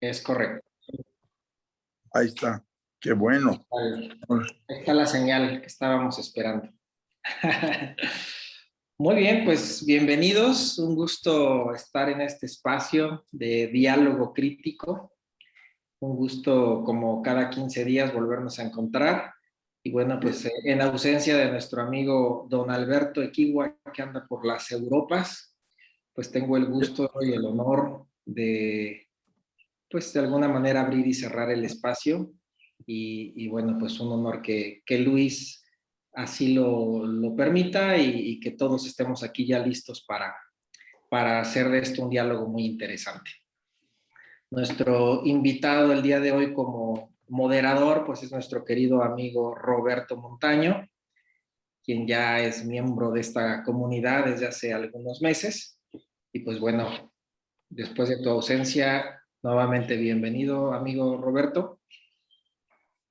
Es correcto. Ahí está. Qué bueno. Ahí está la señal que estábamos esperando. Muy bien, pues bienvenidos. Un gusto estar en este espacio de diálogo crítico. Un gusto, como cada 15 días, volvernos a encontrar. Y bueno, pues en ausencia de nuestro amigo don Alberto Equigua, que anda por las Europas, pues tengo el gusto y el honor de, pues de alguna manera, abrir y cerrar el espacio. Y bueno, pues un honor que Luis así lo permita y que todos estemos aquí ya listos para hacer de esto un diálogo muy interesante. Nuestro invitado el día de hoy como moderador, pues es nuestro querido amigo Roberto Montaño, quien ya es miembro de esta comunidad desde hace algunos meses. Y pues bueno, después de tu ausencia, nuevamente bienvenido, amigo Roberto.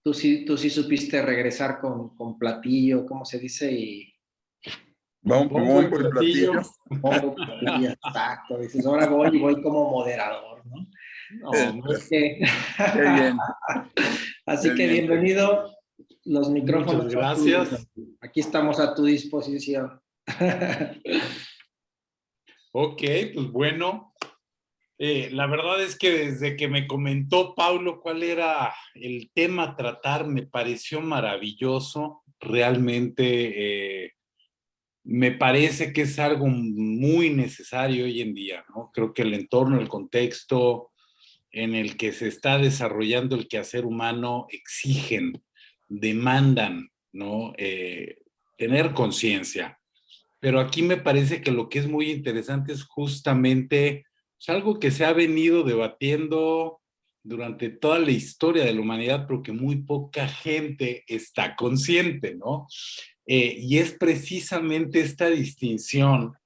Tú sí supiste regresar con platillo, ¿cómo se dice? Y Bombo y platillo. bombo y platillo, exacto. Dices, ahora voy como moderador, ¿no? No, Qué bien. Así Qué que bien. bienvenido. Los micrófonos. Muchas gracias. Aquí estamos a tu disposición. Ok, pues bueno, la verdad es que desde que me comentó Paulo cuál era el tema a tratar, me pareció maravilloso. Realmente me parece que es algo muy necesario hoy en día, ¿no? Creo que el entorno, el contexto en el que se está desarrollando el quehacer humano exigen, demandan, ¿no? Tener conciencia. Pero aquí me parece que lo que es muy interesante es justamente algo que se ha venido debatiendo durante toda la historia de la humanidad, pero que muy poca gente está consciente, ¿no? Y es precisamente esta distinción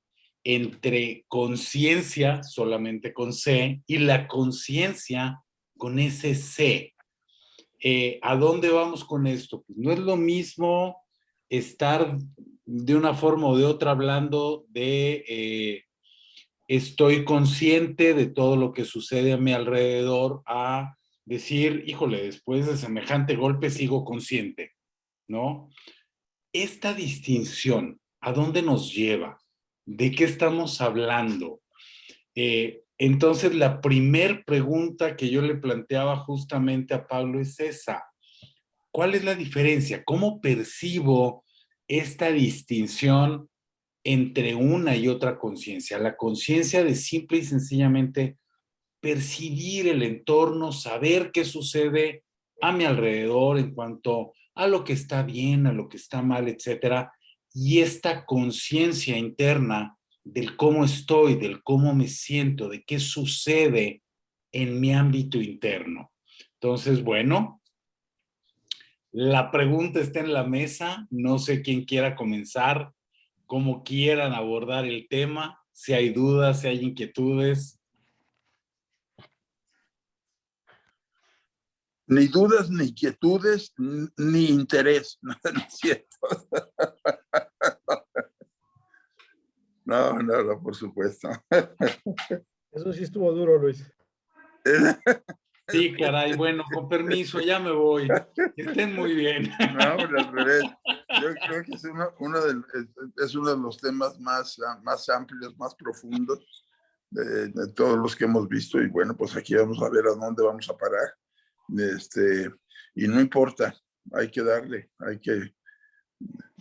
entre conciencia, solamente con C, y la conciencia con ese C. ¿A dónde vamos con esto? Pues no es lo mismo estar de una forma o de otra hablando de estoy consciente de todo lo que sucede a mi alrededor, a decir, híjole, después de semejante golpe sigo consciente, ¿no? Esta distinción, ¿a dónde nos lleva? ¿De qué estamos hablando? Entonces, la primer pregunta que yo le planteaba justamente a Pablo es esa. ¿Cuál es la diferencia? ¿Cómo percibo esta distinción entre una y otra conciencia? La conciencia de simple y sencillamente percibir el entorno, saber qué sucede a mi alrededor en cuanto a lo que está bien, a lo que está mal, etcétera, y esta conciencia interna del cómo estoy, del cómo me siento, de qué sucede en mi ámbito interno. Entonces, bueno, la pregunta está en la mesa, no sé quién quiera comenzar, cómo quieran abordar el tema, si hay dudas, si hay inquietudes. Ni dudas, ni inquietudes, ni interés. No, no es cierto. No, por supuesto. Eso sí estuvo duro, Luis. Sí, caray, bueno, con permiso, ya me voy. Que estén muy bien. No, al revés. Yo creo que es uno de los temas más amplios, más profundos de todos los que hemos visto. Y bueno, pues aquí vamos a ver a dónde vamos a parar. Y no importa, hay que darle,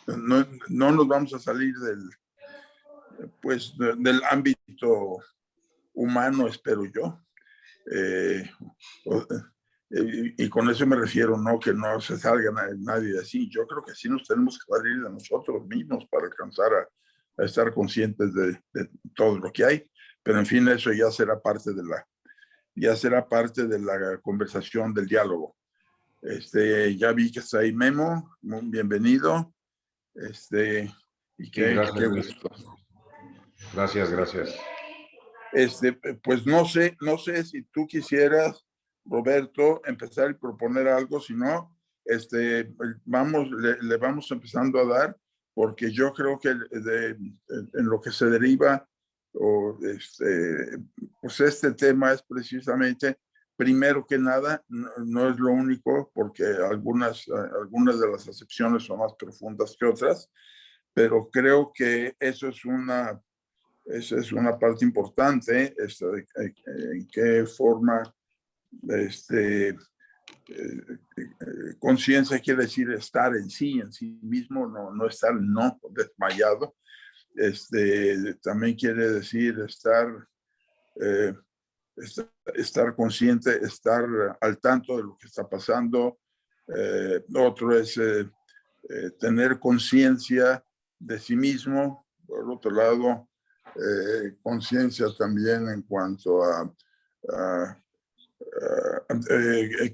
no nos vamos a salir del ámbito humano, espero yo. Y con eso me refiero, no que no se salga nadie así. Yo creo que sí nos tenemos que salir de nosotros mismos para alcanzar a estar conscientes de todo lo que hay. Pero en fin, eso ya será parte de la conversación, del diálogo. Ya vi que está ahí Memo, muy bienvenido. Y qué gusto. Gracias. Pues no sé si tú quisieras, Roberto, empezar y proponer algo. Si no, le vamos empezando a dar, porque yo creo que en lo que se deriva, pues este tema es precisamente primero que nada, no es lo único, porque algunas de las acepciones son más profundas que otras, pero creo que esa es una parte importante, en qué forma conciencia quiere decir estar en sí mismo, no estar no desmayado. También quiere decir estar consciente, estar al tanto de lo que está pasando. Otro es tener conciencia de sí mismo. Por otro lado, conciencia también en cuanto a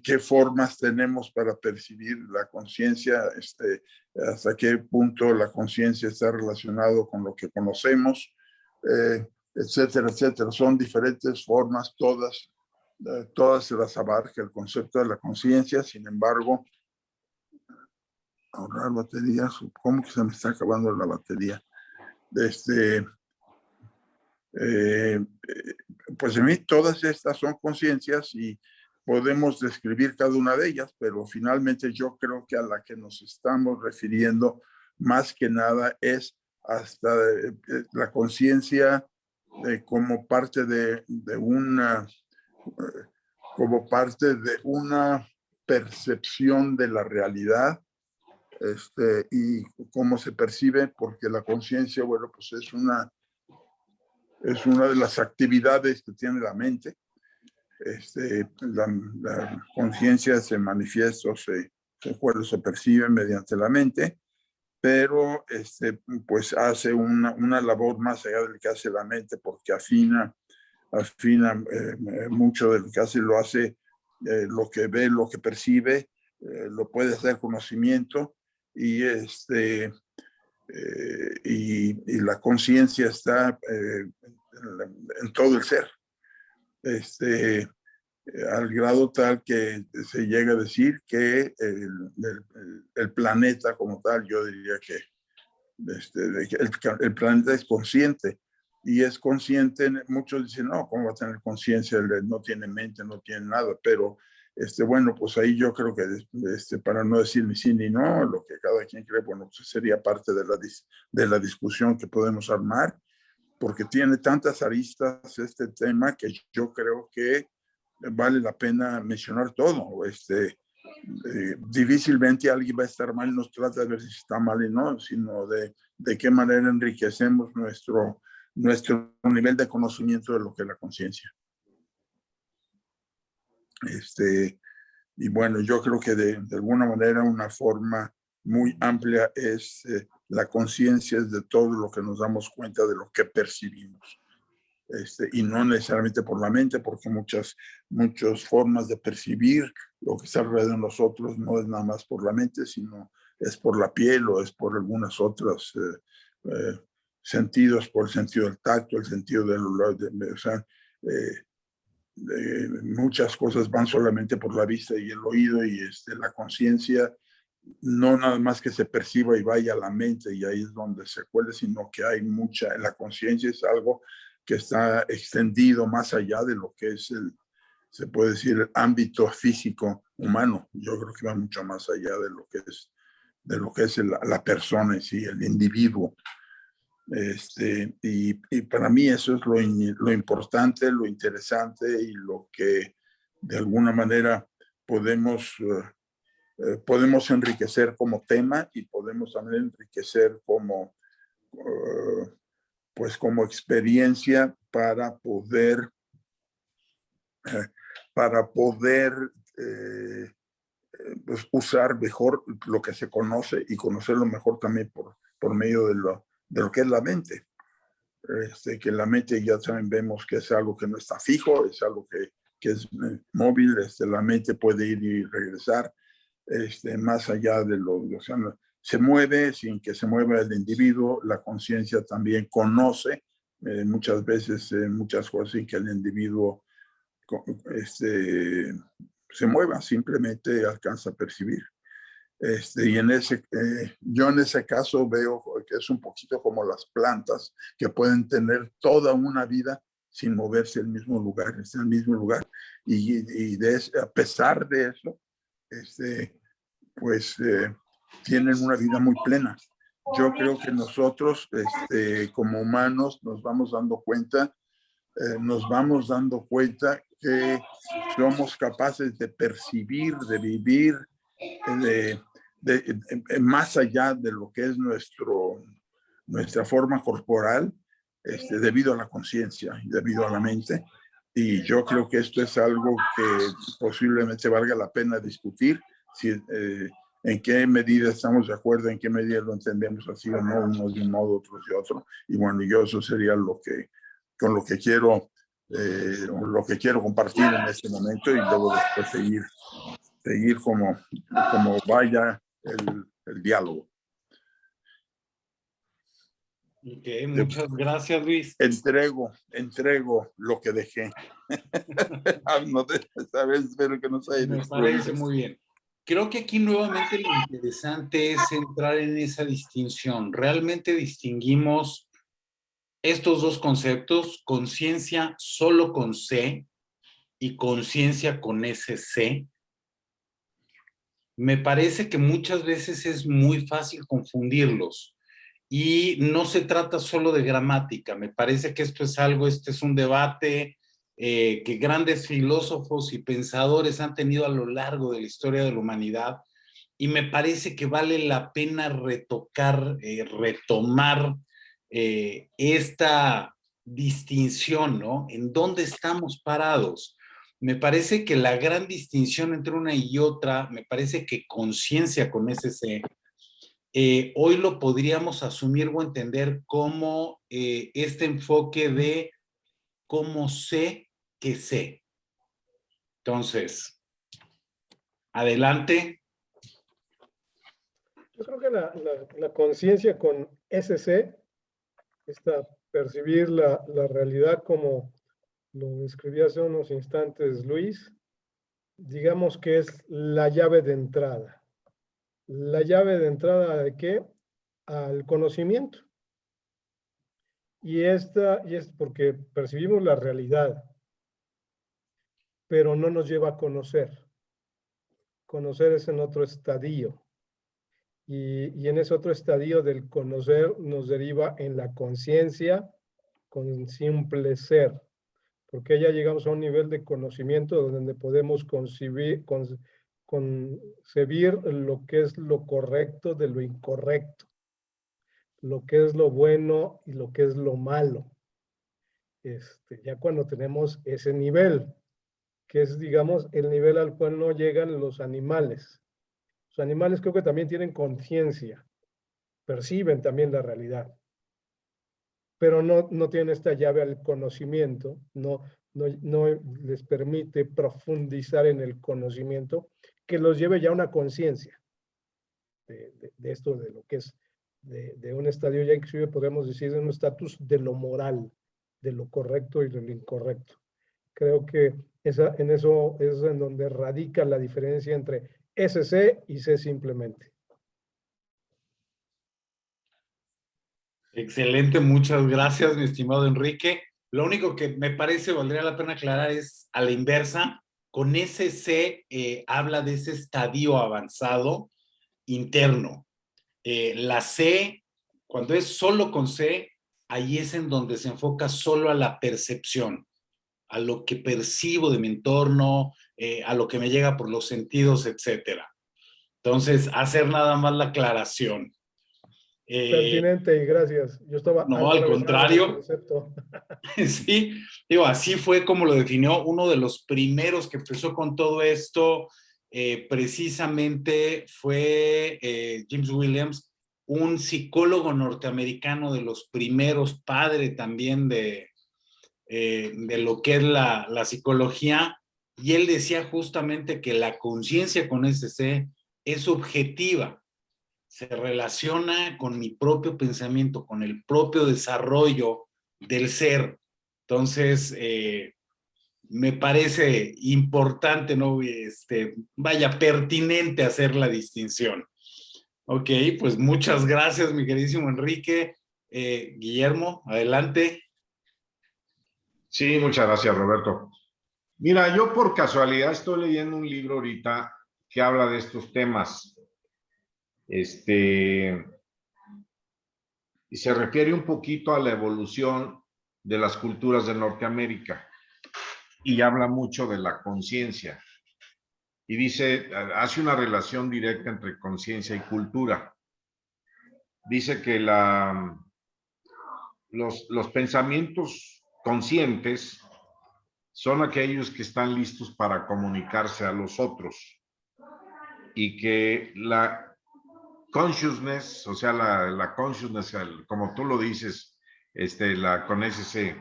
qué formas tenemos para percibir la conciencia, hasta qué punto la conciencia está relacionado con lo que conocemos, etcétera, etcétera. Son diferentes formas, todas se las abarca el concepto de la conciencia. Sin embargo, ahorrar batería, ¿cómo que se me está acabando la batería? Pues en mí todas estas son conciencias y podemos describir cada una de ellas, pero finalmente yo creo que a la que nos estamos refiriendo más que nada es hasta la conciencia como parte de una percepción de la realidad, y cómo se percibe, porque la conciencia, bueno, pues es una de las actividades que tiene la mente. La conciencia se manifiesta, se percibe mediante la mente, pero pues hace una labor más allá del que hace la mente, porque afina mucho del que hace, lo hace lo que ve, lo que percibe, lo puede hacer conocimiento, y y la conciencia está en todo el ser, al grado tal que se llega a decir que el planeta como tal, yo diría que el planeta es consciente, y es consciente. Muchos dicen, no, ¿cómo va a tener conciencia? No tiene mente, no tiene nada, pero bueno, pues ahí yo creo que para no decir ni sí ni no, lo que cada quien cree, bueno, pues sería parte de la discusión que podemos armar, porque tiene tantas aristas este tema que yo creo que vale la pena mencionar todo. Difícilmente alguien va a estar mal, no trata de ver si está mal y no, sino de qué manera enriquecemos nuestro nivel de conocimiento de lo que es la conciencia. Y bueno, yo creo que de alguna manera una forma muy amplia es la conciencia es de todo lo que nos damos cuenta de lo que percibimos. Y no necesariamente por la mente, porque muchas formas de percibir lo que está alrededor de nosotros no es nada más por la mente, sino es por la piel o es por algunos otros sentidos, por el sentido del tacto, el sentido del olor, o sea, muchas cosas van solamente por la vista y el oído, y la conciencia no nada más que se perciba y vaya a la mente y ahí es donde se cuele, sino que hay la conciencia es algo que está extendido más allá de lo que es se puede decir, el ámbito físico humano. Yo creo que va mucho más allá de lo que es la persona en sí, el individuo. Y para mí eso es lo importante, lo interesante, y lo que de alguna manera podemos enriquecer como tema, y podemos también enriquecer como experiencia para poder pues usar mejor lo que se conoce y conocerlo mejor también por medio de lo que es la mente. Que la mente ya también vemos que es algo que no está fijo, es algo que es móvil. La mente puede ir y regresar, más allá de o sea, se mueve sin que se mueva el individuo. La conciencia también conoce muchas veces muchas cosas sin que el individuo se mueva, simplemente alcanza a percibir. Y yo en ese caso veo que es un poquito como las plantas, que pueden tener toda una vida sin moverse del mismo lugar, está en el mismo lugar. A pesar de eso, pues tienen una vida muy plena. Yo creo que nosotros, como humanos, nos vamos dando cuenta que somos capaces de percibir, de vivir, más allá de lo que es nuestra forma corporal, debido a la conciencia y debido a la mente. Y yo creo que esto es algo que posiblemente valga la pena discutir, en qué medida estamos de acuerdo, en qué medida lo entendemos así o no, unos de un modo, otros de otro. Y bueno, yo eso sería con lo que quiero compartir en este momento, y luego después seguir como vaya el diálogo. Ok, muchas gracias, Luis. Entrego lo que dejé. No, espero que no se haya Me destruido. parece muy bien. Creo que aquí nuevamente lo interesante es entrar en esa distinción. Realmente distinguimos estos dos conceptos, conciencia solo con C y conciencia con SC. Me parece que muchas veces es muy fácil confundirlos. Y no se trata solo de gramática, me parece que este es un debate que grandes filósofos y pensadores han tenido a lo largo de la historia de la humanidad, y me parece que vale la pena retomar esta distinción, ¿no? ¿En dónde estamos parados? Me parece que la gran distinción entre una y otra, me parece que conciencia con SC, hoy lo podríamos asumir o entender como este enfoque de cómo sé que sé. Entonces, adelante. Yo creo que la conciencia con SC, percibir la realidad como lo describí hace unos instantes Luis, digamos que es la llave de entrada. ¿La llave de entrada de qué? Al conocimiento. Y es porque percibimos la realidad, pero no nos lleva a conocer. Conocer es en otro estadio. Y en ese otro estadio del conocer nos deriva en la conciencia con simple ser, porque ya llegamos a un nivel de conocimiento donde podemos concebir lo que es lo correcto de lo incorrecto, lo que es lo bueno y lo que es lo malo. Ya cuando tenemos ese nivel, que es, digamos, el nivel al cual no llegan los animales. Los animales creo que también tienen conciencia, perciben también la realidad, pero no tienen esta llave al conocimiento, no les permite profundizar en el conocimiento que los lleve ya a una conciencia de esto, de lo que es, de un estadio ya inclusive podemos decir de un estatus de lo moral, de lo correcto y de lo incorrecto. Creo que en eso es en donde radica la diferencia entre SC y C simplemente. Excelente, muchas gracias, mi estimado Enrique. Lo único que me parece valdría la pena aclarar es a la inversa. Con ese C habla de ese estadio avanzado interno. La C, cuando es solo con C, ahí es en donde se enfoca solo a la percepción, a lo que percibo de mi entorno, a lo que me llega por los sentidos, etcétera. Entonces, hacer nada más la aclaración. Pertinente y gracias. Yo estaba No, al contrario. Sí, digo, así fue como lo definió uno de los primeros que empezó con todo esto. Precisamente fue James Williams, un psicólogo norteamericano de los primeros, padre también de lo que es la psicología, y él decía justamente que la conciencia con SC es subjetiva, se relaciona con mi propio pensamiento, con el propio desarrollo del ser. Entonces, me parece importante, ¿no? Vaya, pertinente hacer la distinción. Ok, pues muchas gracias, mi queridísimo Enrique. Guillermo, adelante. Sí, muchas gracias, Roberto. Mira, yo por casualidad estoy leyendo un libro ahorita que habla de estos temas. Y se refiere un poquito a la evolución de las culturas de Norteamérica y habla mucho de la conciencia. Y dice, hace una relación directa entre conciencia y cultura. Dice que los pensamientos conscientes son aquellos que están listos para comunicarse a los otros y que la consciousness, o sea, la consciousness, como tú lo dices, con SC,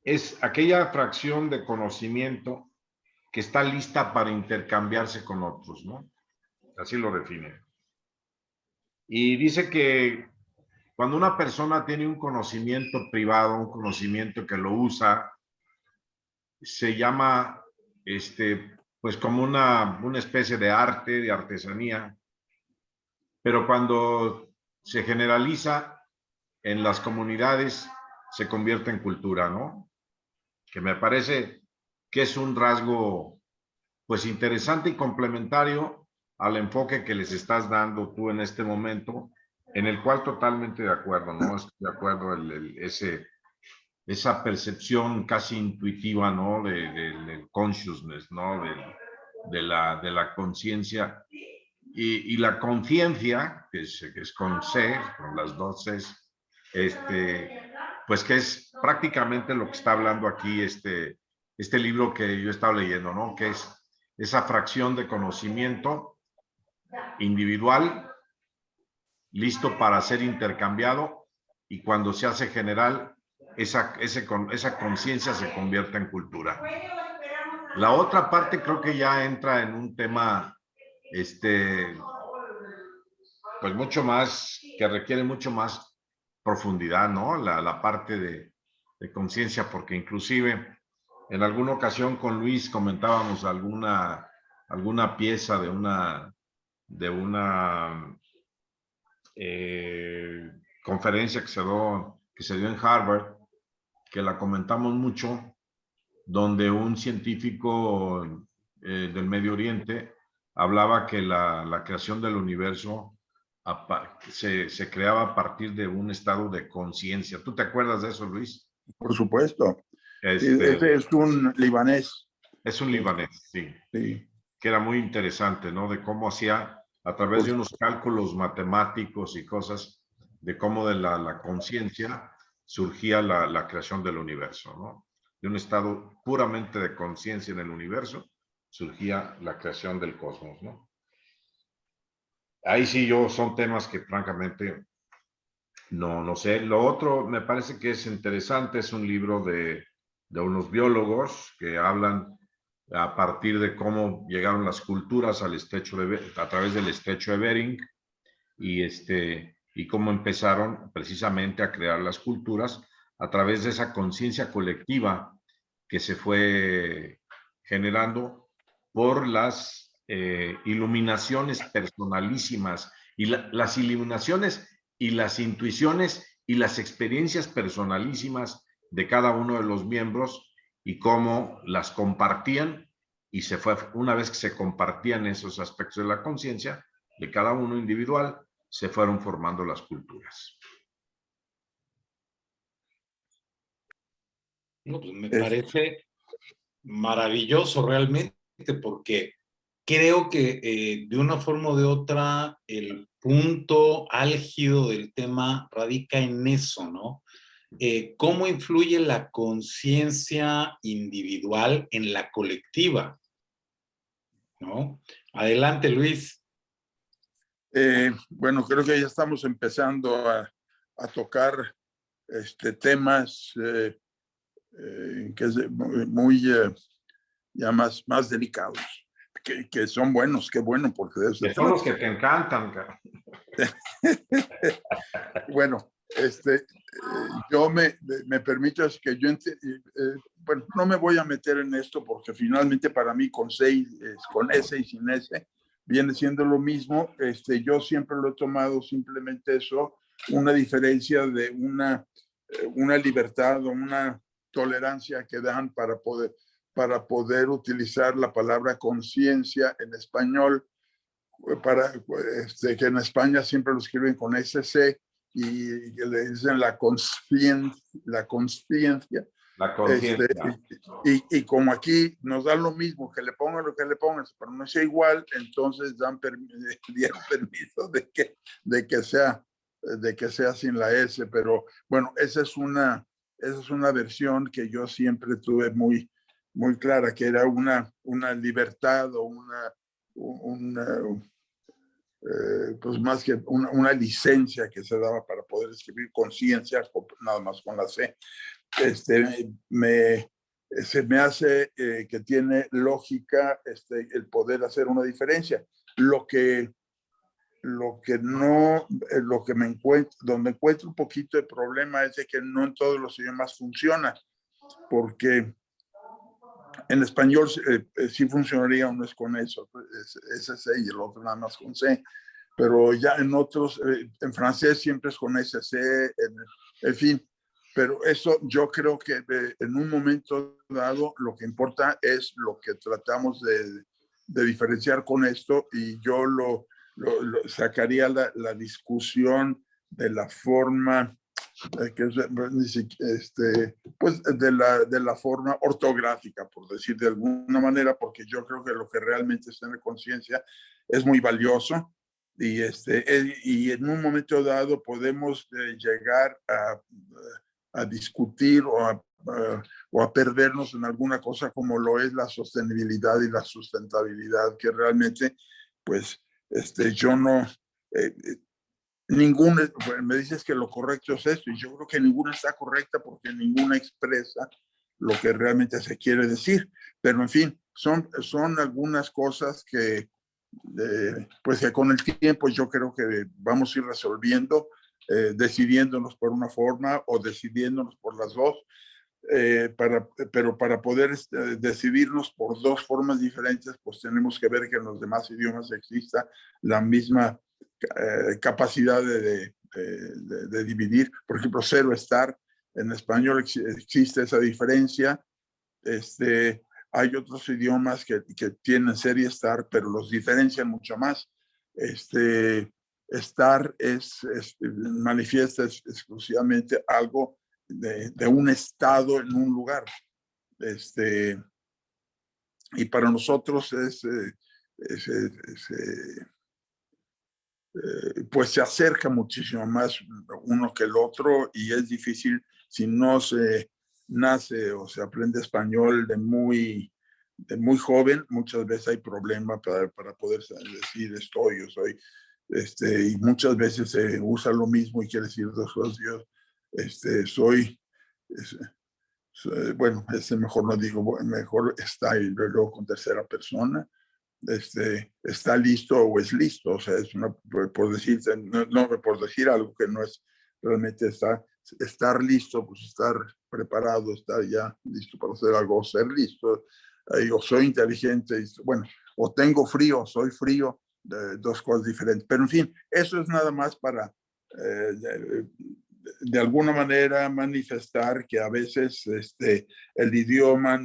es aquella fracción de conocimiento que está lista para intercambiarse con otros, ¿no? Así lo define. Y dice que cuando una persona tiene un conocimiento privado, un conocimiento que lo usa, se llama, pues como una especie de arte, de artesanía, pero cuando se generaliza en las comunidades, se convierte en cultura, ¿no? Que me parece que es un rasgo, pues, interesante y complementario al enfoque que les estás dando tú en este momento, en el cual totalmente de acuerdo, ¿no? Estoy de acuerdo esa percepción casi intuitiva, ¿no? Del consciousness, ¿no? De la conciencia y la conciencia, que es con C, con las dos Cs, pues que es prácticamente lo que está hablando aquí este libro que yo estaba leyendo, ¿no? Que es esa fracción de conocimiento individual, listo para ser intercambiado, y cuando se hace general, esa conciencia se convierte en cultura. La otra parte creo que ya entra en un tema, pues mucho más, que requiere mucho más profundidad, ¿no? La parte de conciencia, porque inclusive en alguna ocasión con Luis comentábamos alguna pieza de una conferencia que se dio en Harvard, que la comentamos mucho, donde un científico del Medio Oriente hablaba que la creación del universo se creaba a partir de un estado de conciencia. ¿Tú te acuerdas de eso, Luis? Por supuesto. Ese es un libanés. Es un libanés, sí. Sí. Que era muy interesante, ¿no? De cómo hacía, a través de unos cálculos matemáticos y cosas, de cómo de la conciencia surgía la creación del universo, ¿no? De un estado puramente de conciencia en el universo, surgía la creación del cosmos, ¿no? Ahí sí son temas que francamente no sé. Lo otro me parece que es interesante, es un libro de unos biólogos que hablan a partir de cómo llegaron las culturas al a través del estrecho de Bering y cómo empezaron precisamente a crear las culturas a través de esa conciencia colectiva que se fue generando por las iluminaciones personalísimas y las iluminaciones y las intuiciones y las experiencias personalísimas de cada uno de los miembros y cómo las compartían, y una vez que se compartían esos aspectos de la conciencia de cada uno individual, se fueron formando las culturas. No, pues me parece maravilloso realmente, porque creo que de una forma o de otra el punto álgido del tema radica en eso, ¿no? ¿Cómo influye la conciencia individual en la colectiva? ¿No? Adelante, Luis. Bueno, creo que ya estamos empezando a tocar temas que es muy ya más delicados, que son buenos, qué bueno, porque de eso que son los que te encantan, cara. Bueno, yo me permito que yo, bueno, no me voy a meter en esto porque finalmente para mí con S y sin S viene siendo lo mismo. Yo siempre lo he tomado simplemente eso, una diferencia de una libertad o una tolerancia que dan para poder utilizar la palabra conciencia en español, que en España siempre lo escriben con SC y que le dicen la conciencia. La conciencia. Y como aquí nos da lo mismo, que le pongan lo que le pongan, pero no sea igual, entonces dieron permiso de que sea sin la S. Pero bueno, esa es una versión que yo siempre tuve muy clara, que era una libertad o pues más que una licencia que se daba para poder escribir conciencia, nada más con la C. Se me hace que tiene lógica el poder hacer una diferencia. Donde me encuentro un poquito de problema es de que no en todos los idiomas funciona, porque en español sí funcionaría uno es con eso, es C y el otro nada más con C, pero ya en otros, en francés siempre es con SC, en fin. Pero eso yo creo que en un momento dado lo que importa es lo que tratamos de diferenciar con esto, y yo lo sacaría la discusión de la forma, pues de la forma ortográfica, por decir de alguna manera, porque yo creo que lo que realmente es tener conciencia es muy valioso, y en un momento dado podemos llegar a discutir o a perdernos en alguna cosa como lo es la sostenibilidad y la sustentabilidad, que realmente, pues, yo no, ninguna, me dices que lo correcto es esto, y yo creo que ninguna está correcta porque ninguna expresa lo que realmente se quiere decir, pero en fin, son algunas cosas que, pues que con el tiempo yo creo que vamos a ir resolviendo, decidiéndonos por una forma o decidiéndonos por las dos, pero para poder decidirnos por dos formas diferentes, pues tenemos que ver que en los demás idiomas exista la misma capacidad de dividir. Por ejemplo, cero estar, en español existe esa diferencia. Hay otros idiomas que tienen ser y estar, pero los diferencian mucho más. Estar manifiesta exclusivamente algo de un estado en un lugar. Y para nosotros pues se acerca muchísimo más uno que el otro, y es difícil si no se nace o se aprende español de muy joven. Muchas veces hay problema para poder decir estoy, yo soy, y muchas veces se usa lo mismo y quiere decir dos cosas. Yo soy, bueno, mejor no digo, mejor está, y luego con tercera persona. Está listo o es listo, o sea, es por decir, no por decir algo que no es realmente estar listo, pues estar preparado, estar ya listo para hacer algo, ser listo, o soy inteligente, bueno, o tengo frío, soy frío, dos cosas diferentes, pero en fin, eso es nada más para de alguna manera manifestar que a veces el idioma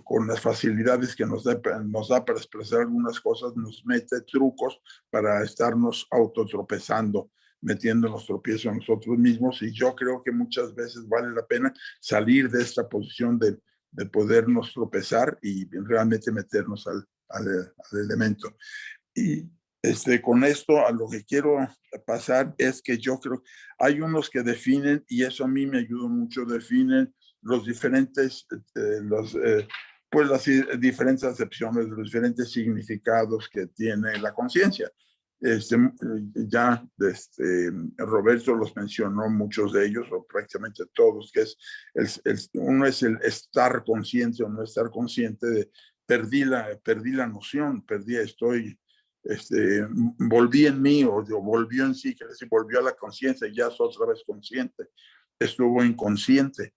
con las facilidades que nos da para expresar algunas cosas, nos mete trucos para estarnos autotropezando, metiéndonos tropiezos a nosotros mismos, y yo creo que muchas veces vale la pena salir de esta posición de podernos tropezar y realmente meternos al elemento. Y con esto a lo que quiero pasar es que yo creo que hay unos que definen, y eso a mí me ayuda mucho, definen los diferentes, pues las diferentes acepciones, los diferentes significados que tiene la conciencia. Ya Roberto los mencionó, muchos de ellos, o prácticamente todos, que uno es el estar consciente o no estar consciente. Perdí la noción, volví en mí, o volvió en sí, que decir, volvió a la conciencia, ya es otra vez consciente, estuvo inconsciente.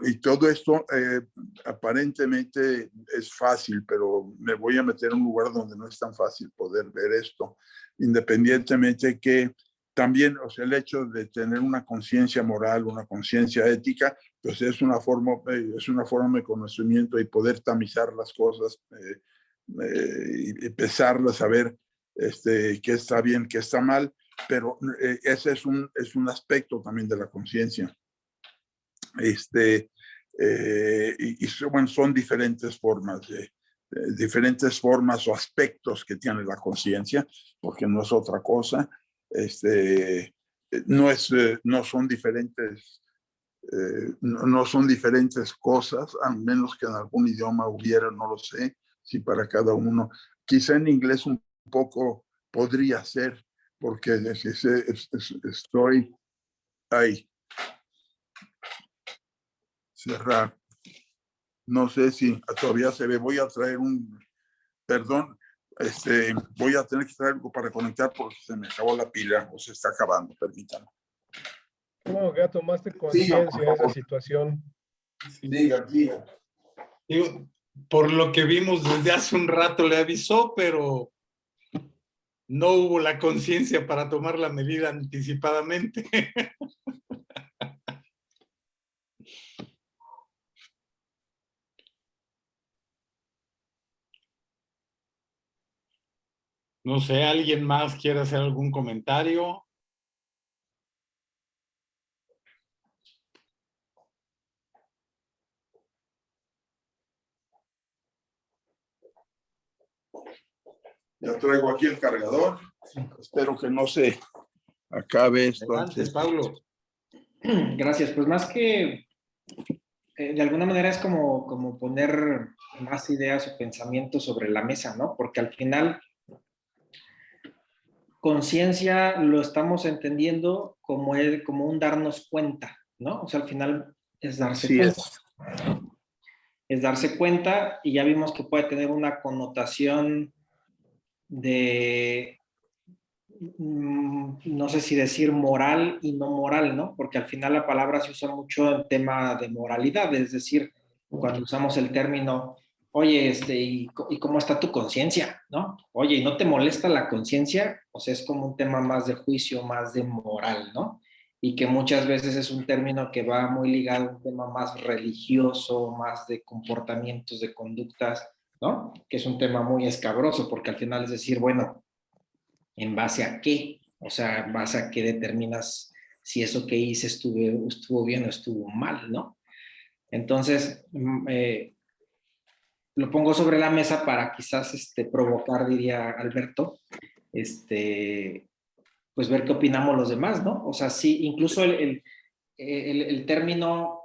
Y todo esto aparentemente es fácil, pero me voy a meter en un lugar donde no es tan fácil poder ver esto, independientemente que también, o sea, el hecho de tener una conciencia moral, una conciencia ética, pues es una forma de conocimiento y poder tamizar las cosas y pesarlas, saber qué está bien, qué está mal, pero ese es un aspecto también de la conciencia. Bueno, son diferentes formas o aspectos que tiene la conciencia, porque no es otra cosa. No son diferentes, no son diferentes cosas, a menos que en algún idioma hubiera, no lo sé, si para cada uno. Quizá en inglés un poco podría ser, porque estoy ahí. Cerrar. No sé si todavía se ve. Voy a traer perdón, voy a tener que traer algo para conectar porque se me acabó la pila o se está acabando, permítanme. ¿Cómo que ya tomaste conciencia de esa situación? Diga. Digo, por lo que vimos desde hace un rato le avisó, pero no hubo la conciencia para tomar la medida anticipadamente. No sé, ¿alguien más quiere hacer algún comentario? Ya traigo aquí el cargador. Espero que no se acabe esto. Adelante, Pablo. Gracias. Pues más que de alguna manera es como poner más ideas o pensamientos sobre la mesa, ¿no? Porque al final conciencia lo estamos entendiendo como un darnos cuenta, ¿no? O sea, al final es darse Sí, cuenta. Es darse cuenta y ya vimos que puede tener una connotación de, no sé si decir moral y no moral, ¿no? Porque al final la palabra se usa mucho en tema de moralidad, es decir, cuando usamos el término, oye, ¿y cómo está tu conciencia? ¿No? Oye, ¿y no te molesta la conciencia? O sea, es como un tema más de juicio, más de moral, ¿no? Y que muchas veces es un término que va muy ligado a un tema más religioso, más de comportamientos, de conductas, ¿no? Que es un tema muy escabroso, porque al final es decir, bueno, ¿en base a qué? O sea, ¿en base a qué determinas si eso que hice estuvo bien o estuvo mal, ¿no? Entonces, lo pongo sobre la mesa para quizás provocar, diría Alberto, pues ver qué opinamos los demás, ¿no? O sea, sí, incluso el término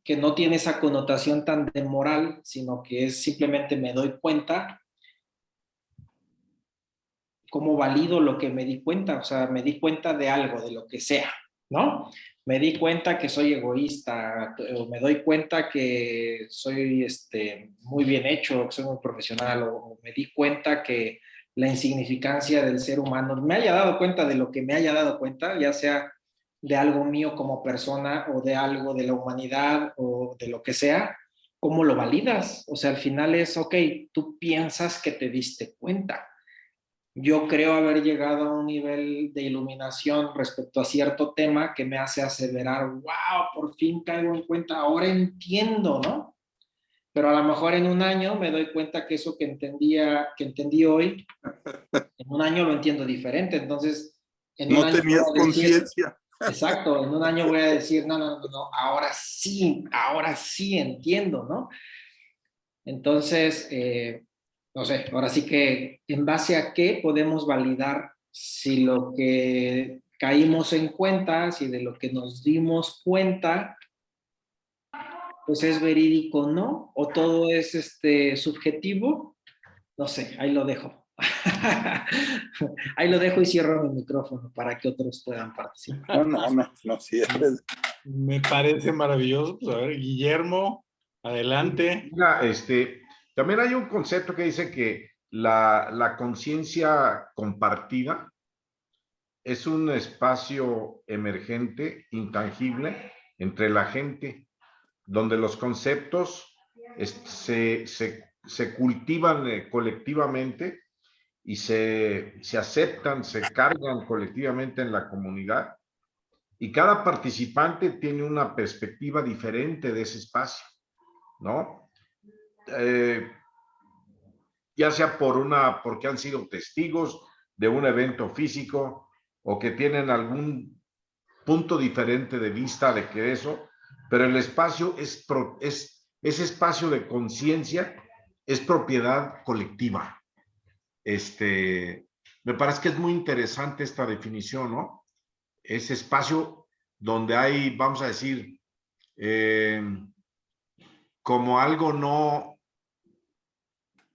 que no tiene esa connotación tan de moral, sino que es simplemente me doy cuenta, cómo valido lo que me di cuenta, o sea, me di cuenta de algo, de lo que sea, ¿no? Me di cuenta que soy egoísta, o me doy cuenta que soy muy bien hecho, que soy muy profesional, o me di cuenta que la insignificancia del ser humano, me haya dado cuenta de lo que me haya dado cuenta, ya sea de algo mío como persona o de algo de la humanidad o de lo que sea, ¿cómo lo validas? O sea, al final es, ok, tú piensas que te diste cuenta. Yo creo haber llegado a un nivel de iluminación respecto a cierto tema que me hace aseverar, wow, por fin caigo en cuenta, ahora entiendo, ¿no? Pero a lo mejor en un año me doy cuenta que eso que entendí hoy, en un año lo entiendo diferente. Entonces, en un no año voy tenías a decir, conciencia. exacto, en un año voy a decir, no, ahora sí entiendo, ¿no? Entonces, no sé, ahora sí que en base a qué podemos validar si lo que caímos en cuenta, si de lo que nos dimos cuenta, pues es verídico o no, o todo es subjetivo. No sé, ahí lo dejo. Ahí lo dejo y cierro mi micrófono para que otros puedan participar. No, sí. Me parece maravilloso. Pues a ver, Guillermo, adelante. Mira, también hay un concepto que dice que la conciencia compartida es un espacio emergente, intangible, entre la gente, donde los conceptos se cultivan colectivamente y se aceptan, se cargan colectivamente en la comunidad, y cada participante tiene una perspectiva diferente de ese espacio, ¿no? Ya sea porque han sido testigos de un evento físico o que tienen algún punto diferente de vista de que eso, pero el espacio ese espacio de conciencia es propiedad colectiva. Me parece que es muy interesante esta definición, ¿no? Ese espacio donde hay, vamos a decir, como algo no,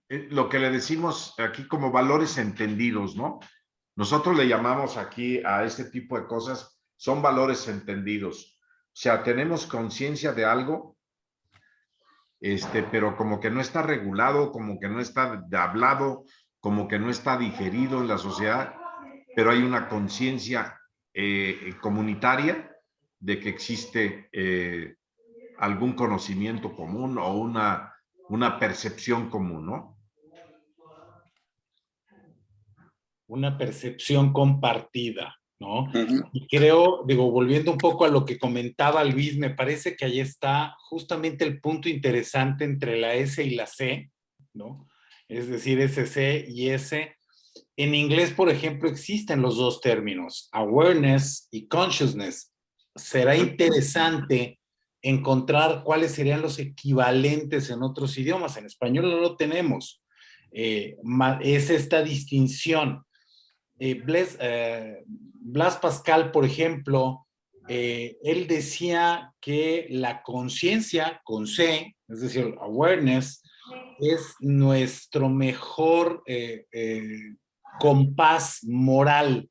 lo que le decimos aquí como valores entendidos, ¿no? Nosotros le llamamos aquí a este tipo de cosas, son valores entendidos. O sea, tenemos conciencia de algo, pero como que no está regulado, como que no está hablado, como que no está digerido en la sociedad, pero hay una conciencia comunitaria de que existe algún conocimiento común o una percepción común, ¿no? Una percepción compartida, ¿no? Y creo, digo, volviendo un poco a lo que comentaba Luis, me parece que ahí está justamente el punto interesante entre la S y la C, ¿no? Es decir, SC y S. En inglés, por ejemplo, existen los dos términos, awareness y consciousness. Será interesante encontrar cuáles serían los equivalentes en otros idiomas. En español no lo tenemos. Es esta distinción. Blas Pascal, por ejemplo, él decía que la conciencia con C, es decir, awareness, es nuestro mejor compás moral,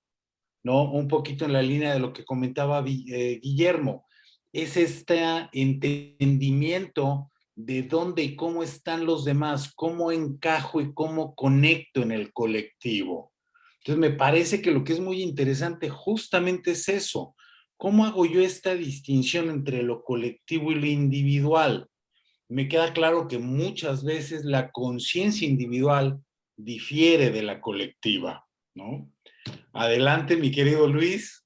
¿no? Un poquito en la línea de lo que comentaba Guillermo. Es este entendimiento de dónde y cómo están los demás, cómo encajo y cómo conecto en el colectivo. Entonces me parece que lo que es muy interesante justamente es eso. ¿Cómo hago yo esta distinción entre lo colectivo y lo individual? Me queda claro que muchas veces la conciencia individual difiere de la colectiva, ¿no? Adelante, mi querido Luis.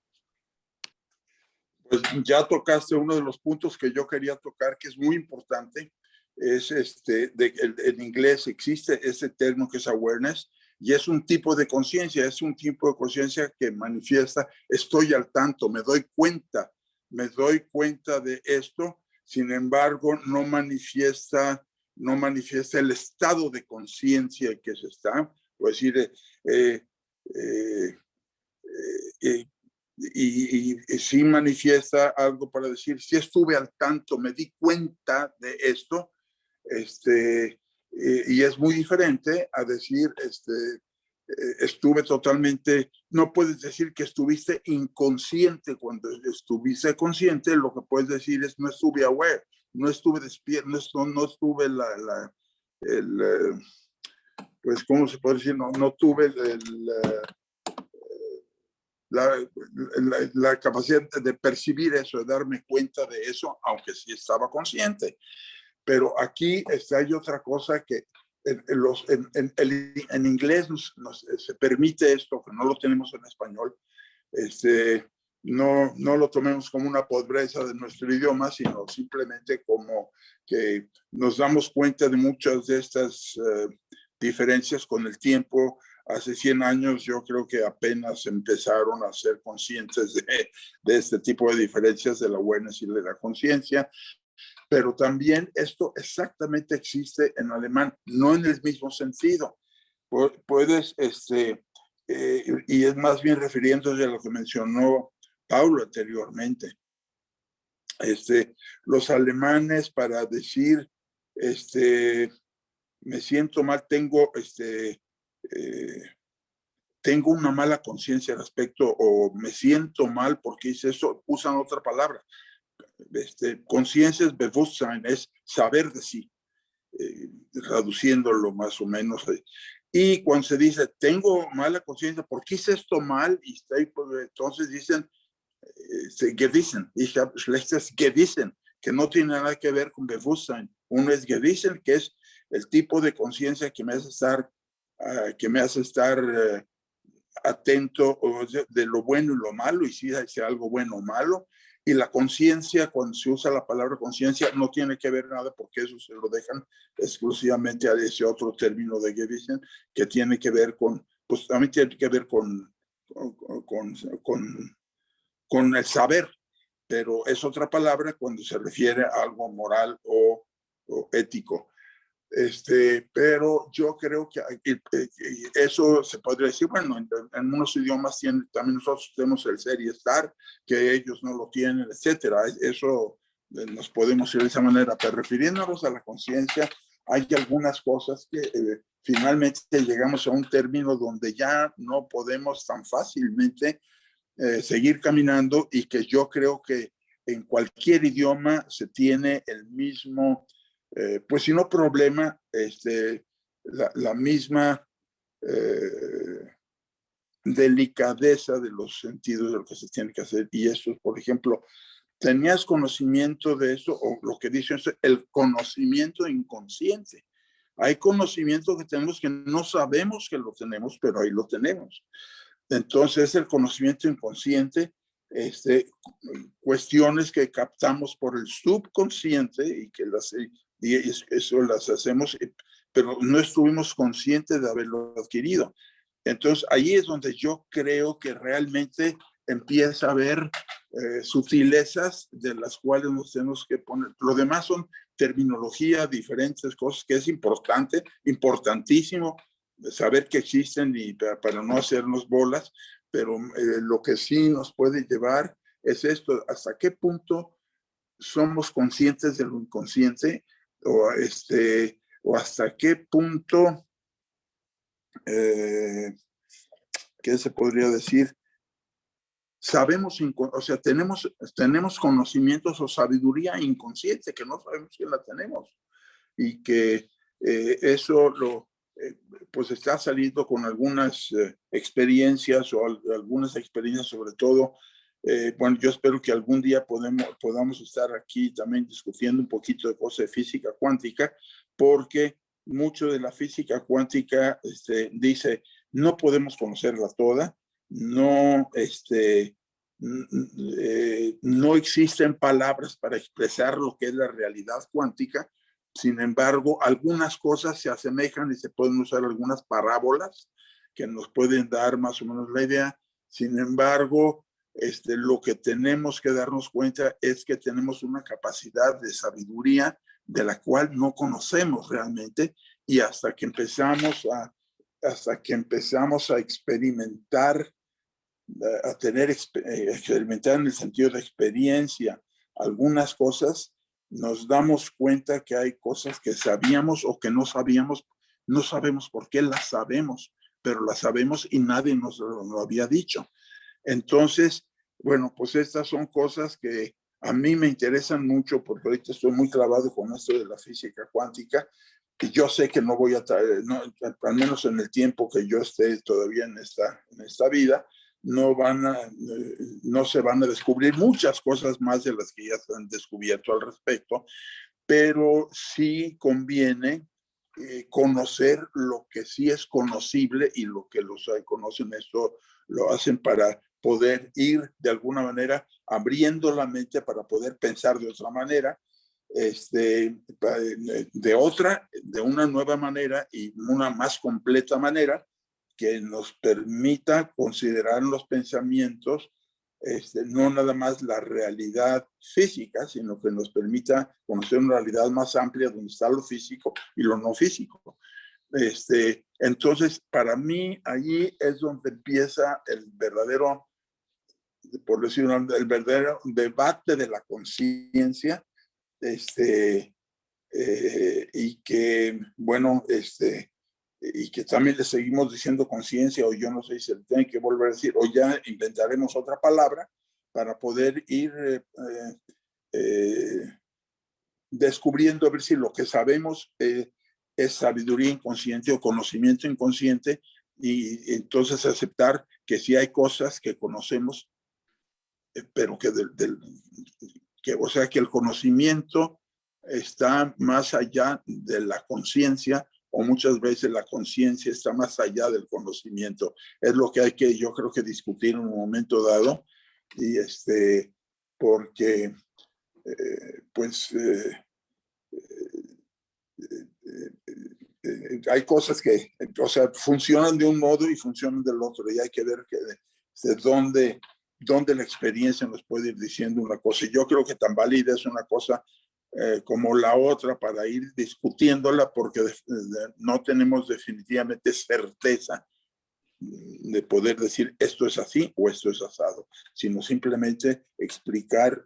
Pues ya tocaste uno de los puntos que yo quería tocar, que es muy importante. Es en inglés existe ese término que es awareness, y es un tipo de conciencia, que manifiesta, estoy al tanto, me doy cuenta de esto. Sin embargo, no manifiesta el estado de conciencia que se está, es decir, y sí manifiesta algo para decir, si estuve al tanto, me di cuenta de esto, y es muy diferente a decir, estuve totalmente, no puedes decir que estuviste inconsciente. Cuando estuviste consciente, lo que puedes decir es no estuve aware, no estuve despierto, no estuve pues, ¿cómo se puede decir? No tuve la capacidad de percibir eso, de darme cuenta de eso, aunque sí estaba consciente. Pero aquí hay otra cosa que en inglés se permite esto, que no lo tenemos en español. No lo tomemos como una pobreza de nuestro idioma, sino simplemente como que nos damos cuenta de muchas de estas diferencias con el tiempo. Hace 100 años yo creo que apenas empezaron a ser conscientes de este tipo de diferencias de la awareness y de la conciencia. Pero también esto exactamente existe en alemán, no en el mismo sentido. Puedes, y es más bien refiriéndose a lo que mencionó Paulo anteriormente. Los alemanes, para decir, me siento mal, tengo una mala conciencia al respecto, o me siento mal porque hice eso, usan otra palabra. Conciencia es Bewusstsein, es saber de sí, traduciéndolo más o menos. Y cuando se dice, tengo mala conciencia, ¿por qué hice esto mal? Y entonces dicen, Gewissen, ich habe schlechtes Gewissen, que no tiene nada que ver con Bewusstsein. Uno es Gewissen, que es el tipo de conciencia que me hace estar que me hace estar atento de lo bueno y lo malo, y si hay algo bueno o malo. Y la conciencia, cuando se usa la palabra conciencia, no tiene que ver nada, porque eso se lo dejan exclusivamente a ese otro término de Gewissen, que tiene que ver con, pues también tiene que ver con el saber, pero es otra palabra cuando se refiere a algo moral o ético. Pero yo creo que eso se podría decir, bueno, en unos idiomas también nosotros tenemos el ser y estar, que ellos no lo tienen, etcétera. Eso nos podemos ir de esa manera, pero refiriéndonos a la conciencia, hay algunas cosas que finalmente llegamos a un término donde ya no podemos tan fácilmente seguir caminando, y que yo creo que en cualquier idioma se tiene el mismo, pues si no problema, la misma delicadeza de los sentidos de lo que se tiene que hacer. Y eso, por ejemplo, ¿tenías conocimiento de eso? O lo que dicen es el conocimiento inconsciente. Hay conocimiento que tenemos que no sabemos que lo tenemos, pero ahí lo tenemos. Entonces, el conocimiento inconsciente, cuestiones que captamos por el subconsciente y que eso las hacemos, pero no estuvimos conscientes de haberlo adquirido. Entonces, ahí es donde yo creo que realmente empieza a haber sutilezas de las cuales nos tenemos que poner. Lo demás son terminología, diferentes cosas, que es importante, importantísimo saber que existen, y para no hacernos bolas, pero lo que sí nos puede llevar es esto: hasta qué punto somos conscientes de lo inconsciente, o hasta qué punto, ¿qué se podría decir? Sabemos, o sea, tenemos conocimientos o sabiduría inconsciente que no sabemos que la tenemos, y que eso pues está saliendo con algunas experiencias, o algunas experiencias sobre todo. Bueno, yo espero que algún día podamos estar aquí también discutiendo un poquito de cosas de física cuántica, porque mucho de la física cuántica dice, no podemos conocerla toda, no, no existen palabras para expresar lo que es la realidad cuántica. Sin embargo, algunas cosas se asemejan y se pueden usar algunas parábolas que nos pueden dar más o menos la idea. Sin embargo, lo que tenemos que darnos cuenta es que tenemos una capacidad de sabiduría de la cual no conocemos realmente, y hasta que empezamos a experimentar, experimentar en el sentido de experiencia algunas cosas, nos damos cuenta que hay cosas que sabíamos o que no sabíamos. No sabemos por qué las sabemos, pero las sabemos y nadie nos lo había dicho. Entonces, bueno, pues estas son cosas que a mí me interesan mucho, porque ahorita estoy muy clavado con esto de la física cuántica, que yo sé que no voy a traer, no, al menos en el tiempo que yo esté todavía en esta vida, no se van a descubrir muchas cosas más de las que ya se han descubierto al respecto, pero sí conviene conocer lo que sí es conocible, y lo que los conocen esto lo hacen para poder ir de alguna manera abriendo la mente para poder pensar de otra manera, de una nueva manera y una más completa manera, que nos permita considerar los pensamientos, no nada más la realidad física, sino que nos permita conocer una realidad más amplia donde está lo físico y lo no físico. Entonces, para mí, allí es donde empieza el verdadero, por decirlo, el verdadero debate de la conciencia, y que, bueno, y que también le seguimos diciendo conciencia, o yo no sé si se le tiene que volver a decir, o ya inventaremos otra palabra para poder ir descubriendo, a ver si lo que sabemos es sabiduría inconsciente o conocimiento inconsciente, y entonces aceptar que sí hay cosas que conocemos, pero que, o sea, que el conocimiento está más allá de la conciencia, o muchas veces la conciencia está más allá del conocimiento. Es lo que hay que, yo creo que discutir en un momento dado, y porque hay cosas que, o sea, funcionan de un modo y funcionan del otro, y hay que ver de dónde la experiencia nos puede ir diciendo una cosa. Y yo creo que tan válida es una cosa como la otra para ir discutiéndola, porque no tenemos definitivamente certeza de poder decir esto es así o esto es asado, sino simplemente explicar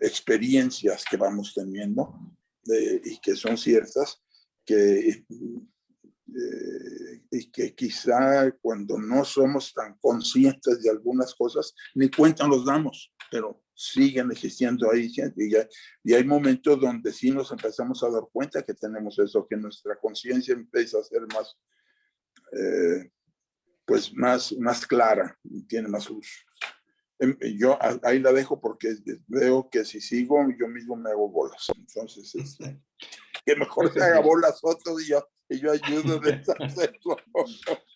experiencias que vamos teniendo y que son ciertas, y que quizá cuando no somos tan conscientes de algunas cosas, ni cuenta nos damos, pero siguen existiendo ahí. Y hay momentos donde sí nos empezamos a dar cuenta que tenemos eso, que nuestra conciencia empieza a ser más clara, tiene más luz. Yo ahí la dejo porque veo que si sigo, yo mismo me hago bolas. Entonces, que mejor se haga bolas otros y yo ayudo a deshacerlo.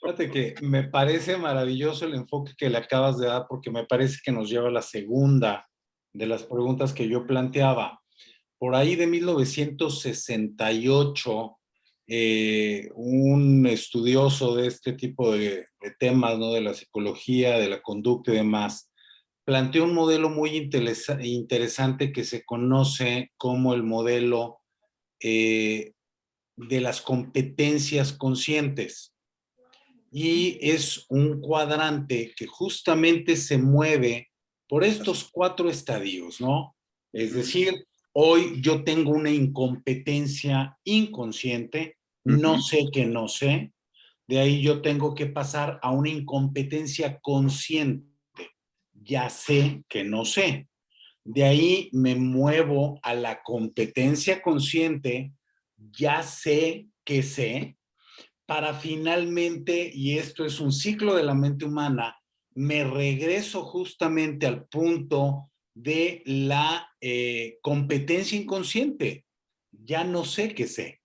Fíjate que me parece maravilloso el enfoque que le acabas de dar, porque me parece que nos lleva a la segunda de las preguntas que yo planteaba. Por ahí de 1968, un estudioso de este tipo de temas, ¿no? De la psicología, de la conducta y demás, planteó un modelo muy interesante que se conoce como el modelo de las competencias conscientes. Y es un cuadrante que justamente se mueve por estos 4 estadios, ¿no? Es decir, hoy yo tengo una incompetencia inconsciente, no sé que no sé, de ahí yo tengo que pasar a una incompetencia consciente, ya sé que no sé. De ahí me muevo a la competencia consciente, ya sé que sé, para finalmente, y esto es un ciclo de la mente humana, me regreso justamente al punto de la competencia inconsciente. Ya no sé qué sé.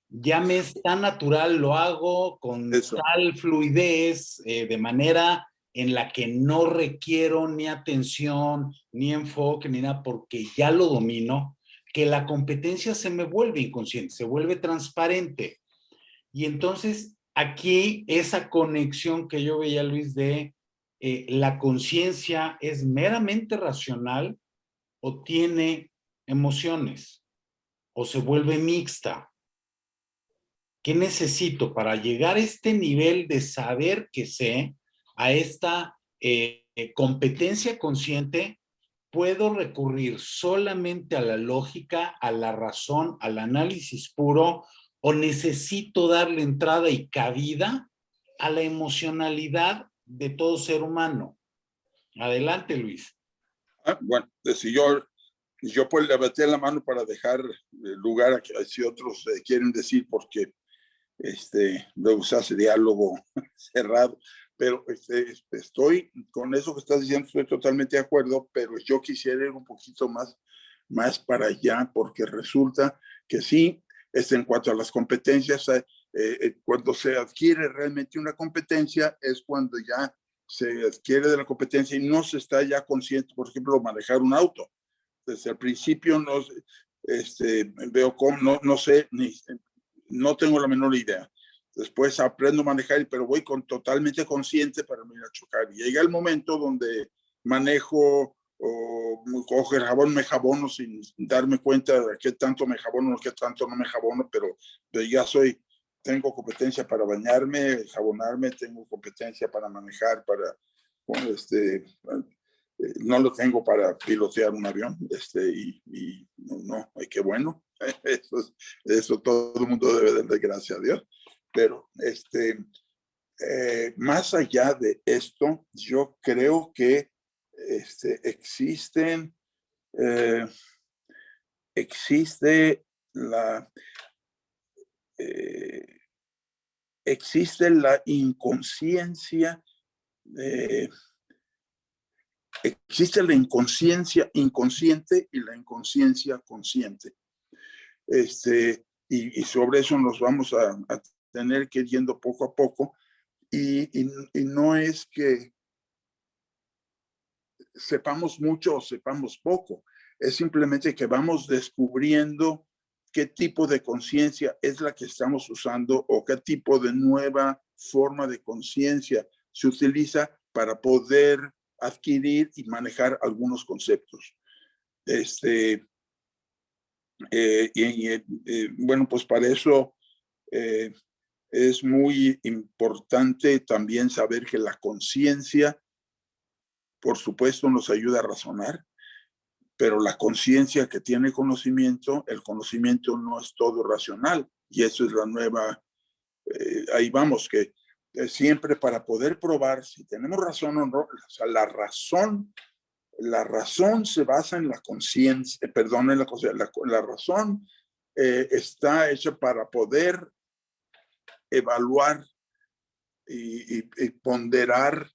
Ya me es tan natural, lo hago con tal fluidez, de manera en la que no requiero ni atención, ni enfoque, ni nada, porque ya lo domino, que la competencia se me vuelve inconsciente, se vuelve transparente. Y entonces aquí esa conexión que yo veía, Luis, de la conciencia es meramente racional o tiene emociones o se vuelve mixta. ¿Qué necesito para llegar a este nivel de saber que sé, a esta competencia consciente? Puedo recurrir solamente a la lógica, a la razón, al análisis puro, o necesito darle entrada y cabida a la emocionalidad de todo ser humano. Adelante, Luis. Bueno, si yo pues levanté la mano para dejar lugar a que si otros quieren decir, porque luego se hace diálogo cerrado, pero estoy con eso que estás diciendo, estoy totalmente de acuerdo, pero yo quisiera ir un poquito más para allá, porque resulta que sí, en cuanto a las competencias, cuando se adquiere realmente una competencia es cuando ya se adquiere de la competencia y no se está ya consciente, por ejemplo, manejar un auto. Desde el principio no veo cómo, no sé, no tengo la menor idea. Después aprendo a manejar, pero voy totalmente consciente para no ir a chocar. Y llega el momento donde manejo o cojo el jabón, me jabono sin darme cuenta de qué tanto me jabono o qué tanto no me jabono, pero ya tengo competencia para bañarme, jabonarme, tengo competencia para manejar, bueno, no lo tengo para pilotear un avión, y no, qué bueno, eso todo el mundo debe darle gracias a Dios, pero más allá de esto, yo creo que existe la inconsciencia, existe la inconsciencia inconsciente y la inconsciencia consciente. Y sobre eso nos vamos a tener que ir yendo poco a poco. Y no es que sepamos mucho o sepamos poco, es simplemente que vamos descubriendo qué tipo de conciencia es la que estamos usando o qué tipo de nueva forma de conciencia se utiliza para poder adquirir y manejar algunos conceptos. Bueno, pues para eso es muy importante también saber que la conciencia, por supuesto, nos ayuda a razonar, pero la conciencia que tiene conocimiento, el conocimiento no es todo racional, y eso es la nueva, ahí vamos, que siempre para poder probar si tenemos razón o no, o sea, la razón se basa en la conciencia, perdón, en la razón está hecha para poder evaluar y ponderar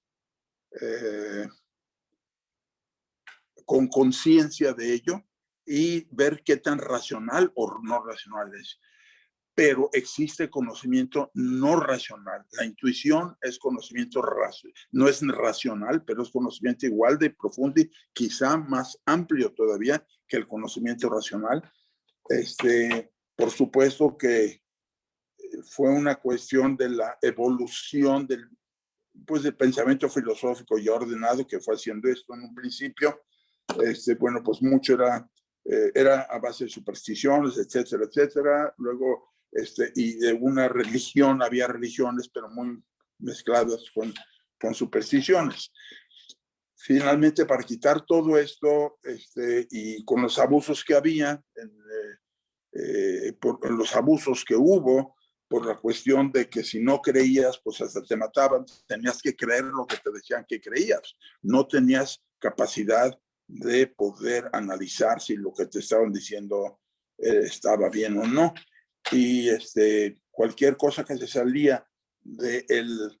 con conciencia de ello y ver qué tan racional o no racional es. Pero existe conocimiento no racional. La intuición es conocimiento racional, no es racional, pero es conocimiento igual de profundo y quizá más amplio todavía que el conocimiento racional. Por supuesto que fue una cuestión de la evolución del pensamiento filosófico y ordenado que fue haciendo esto en un principio. Bueno, pues mucho era a base de supersticiones, etcétera, etcétera. Luego, y de una religión, había religiones, pero muy mezcladas con supersticiones. Finalmente, para quitar todo esto, y con los abusos que había, por los abusos que hubo, por la cuestión de que si no creías, pues hasta te mataban, tenías que creer lo que te decían que creías. No tenías capacidad de poder analizar si lo que te estaban diciendo estaba bien o no. Y cualquier cosa que se salía del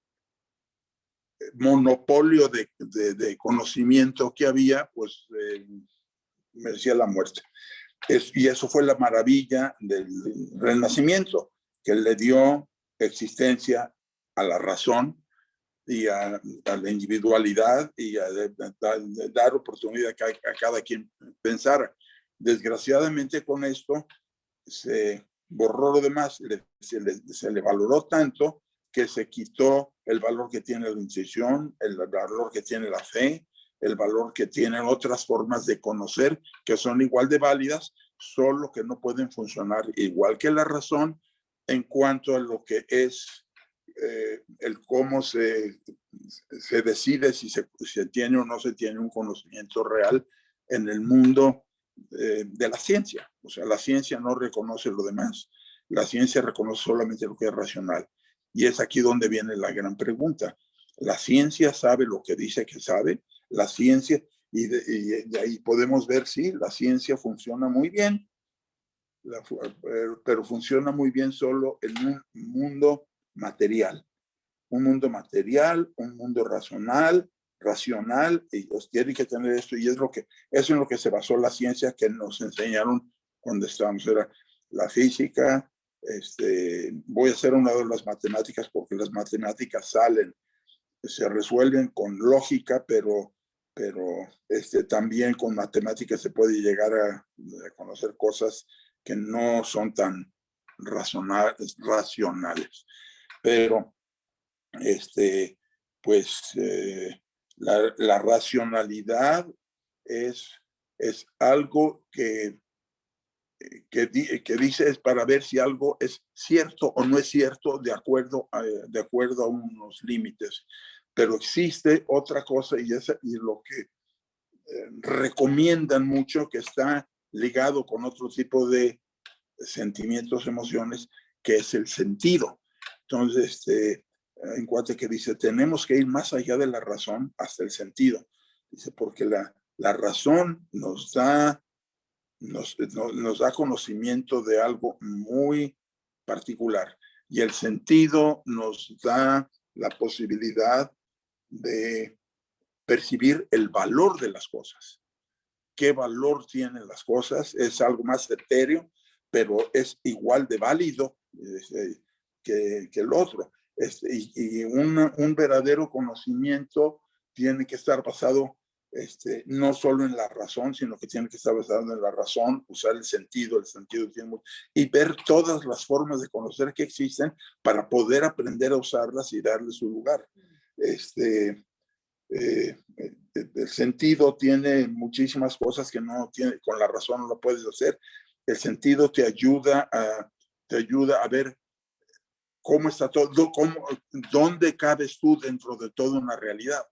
monopolio de conocimiento que había, pues merecía la muerte. Y eso fue la maravilla del Renacimiento, que le dio existencia a la razón y a la individualidad y a dar oportunidad a cada quien pensara. Desgraciadamente con esto se borró lo demás, se le valoró tanto que se quitó el valor que tiene la intuición, el valor que tiene la fe, el valor que tienen otras formas de conocer que son igual de válidas, solo que no pueden funcionar igual que la razón en cuanto a lo que es el cómo se decide si se tiene o no se tiene un conocimiento real en el mundo de la ciencia. O sea, la ciencia no reconoce lo demás. La ciencia reconoce solamente lo que es racional. Y es aquí donde viene la gran pregunta. La ciencia sabe lo que dice que sabe. La ciencia, y de ahí podemos ver, sí, la ciencia funciona muy bien, pero funciona muy bien solo en un mundo material. Un mundo material, un mundo racional, y pues tiene que tener esto, y eso es en lo que se basó la ciencia que nos enseñaron cuando estábamos, era la física. Voy a hacer una de las matemáticas porque las matemáticas se resuelven con lógica, pero también con matemáticas se puede llegar a conocer cosas que no son tan racionales. Pero la racionalidad es algo que dice es para ver si algo es cierto o no es cierto de acuerdo a unos límites. Pero existe otra cosa y lo que recomiendan mucho, que está ligado con otro tipo de sentimientos, emociones, que es el sentido. Entonces, en cuanto que dice, tenemos que ir más allá de la razón hasta el sentido. Dice, porque la razón nos da conocimiento de algo muy particular y el sentido nos da la posibilidad de percibir el valor de las cosas. ¿Qué valor tienen las cosas? Es algo más etéreo, pero es igual de válido que el otro. Y un verdadero conocimiento tiene que estar basado no solo en la razón, sino que tiene que estar basado en la razón, usar el sentido tiene mucho, y ver todas las formas de conocer que existen para poder aprender a usarlas y darle su lugar. El sentido tiene muchísimas cosas que no tiene, con la razón no lo puedes hacer. El sentido te ayuda a ver cómo está todo, dónde cabes tú dentro de toda una realidad.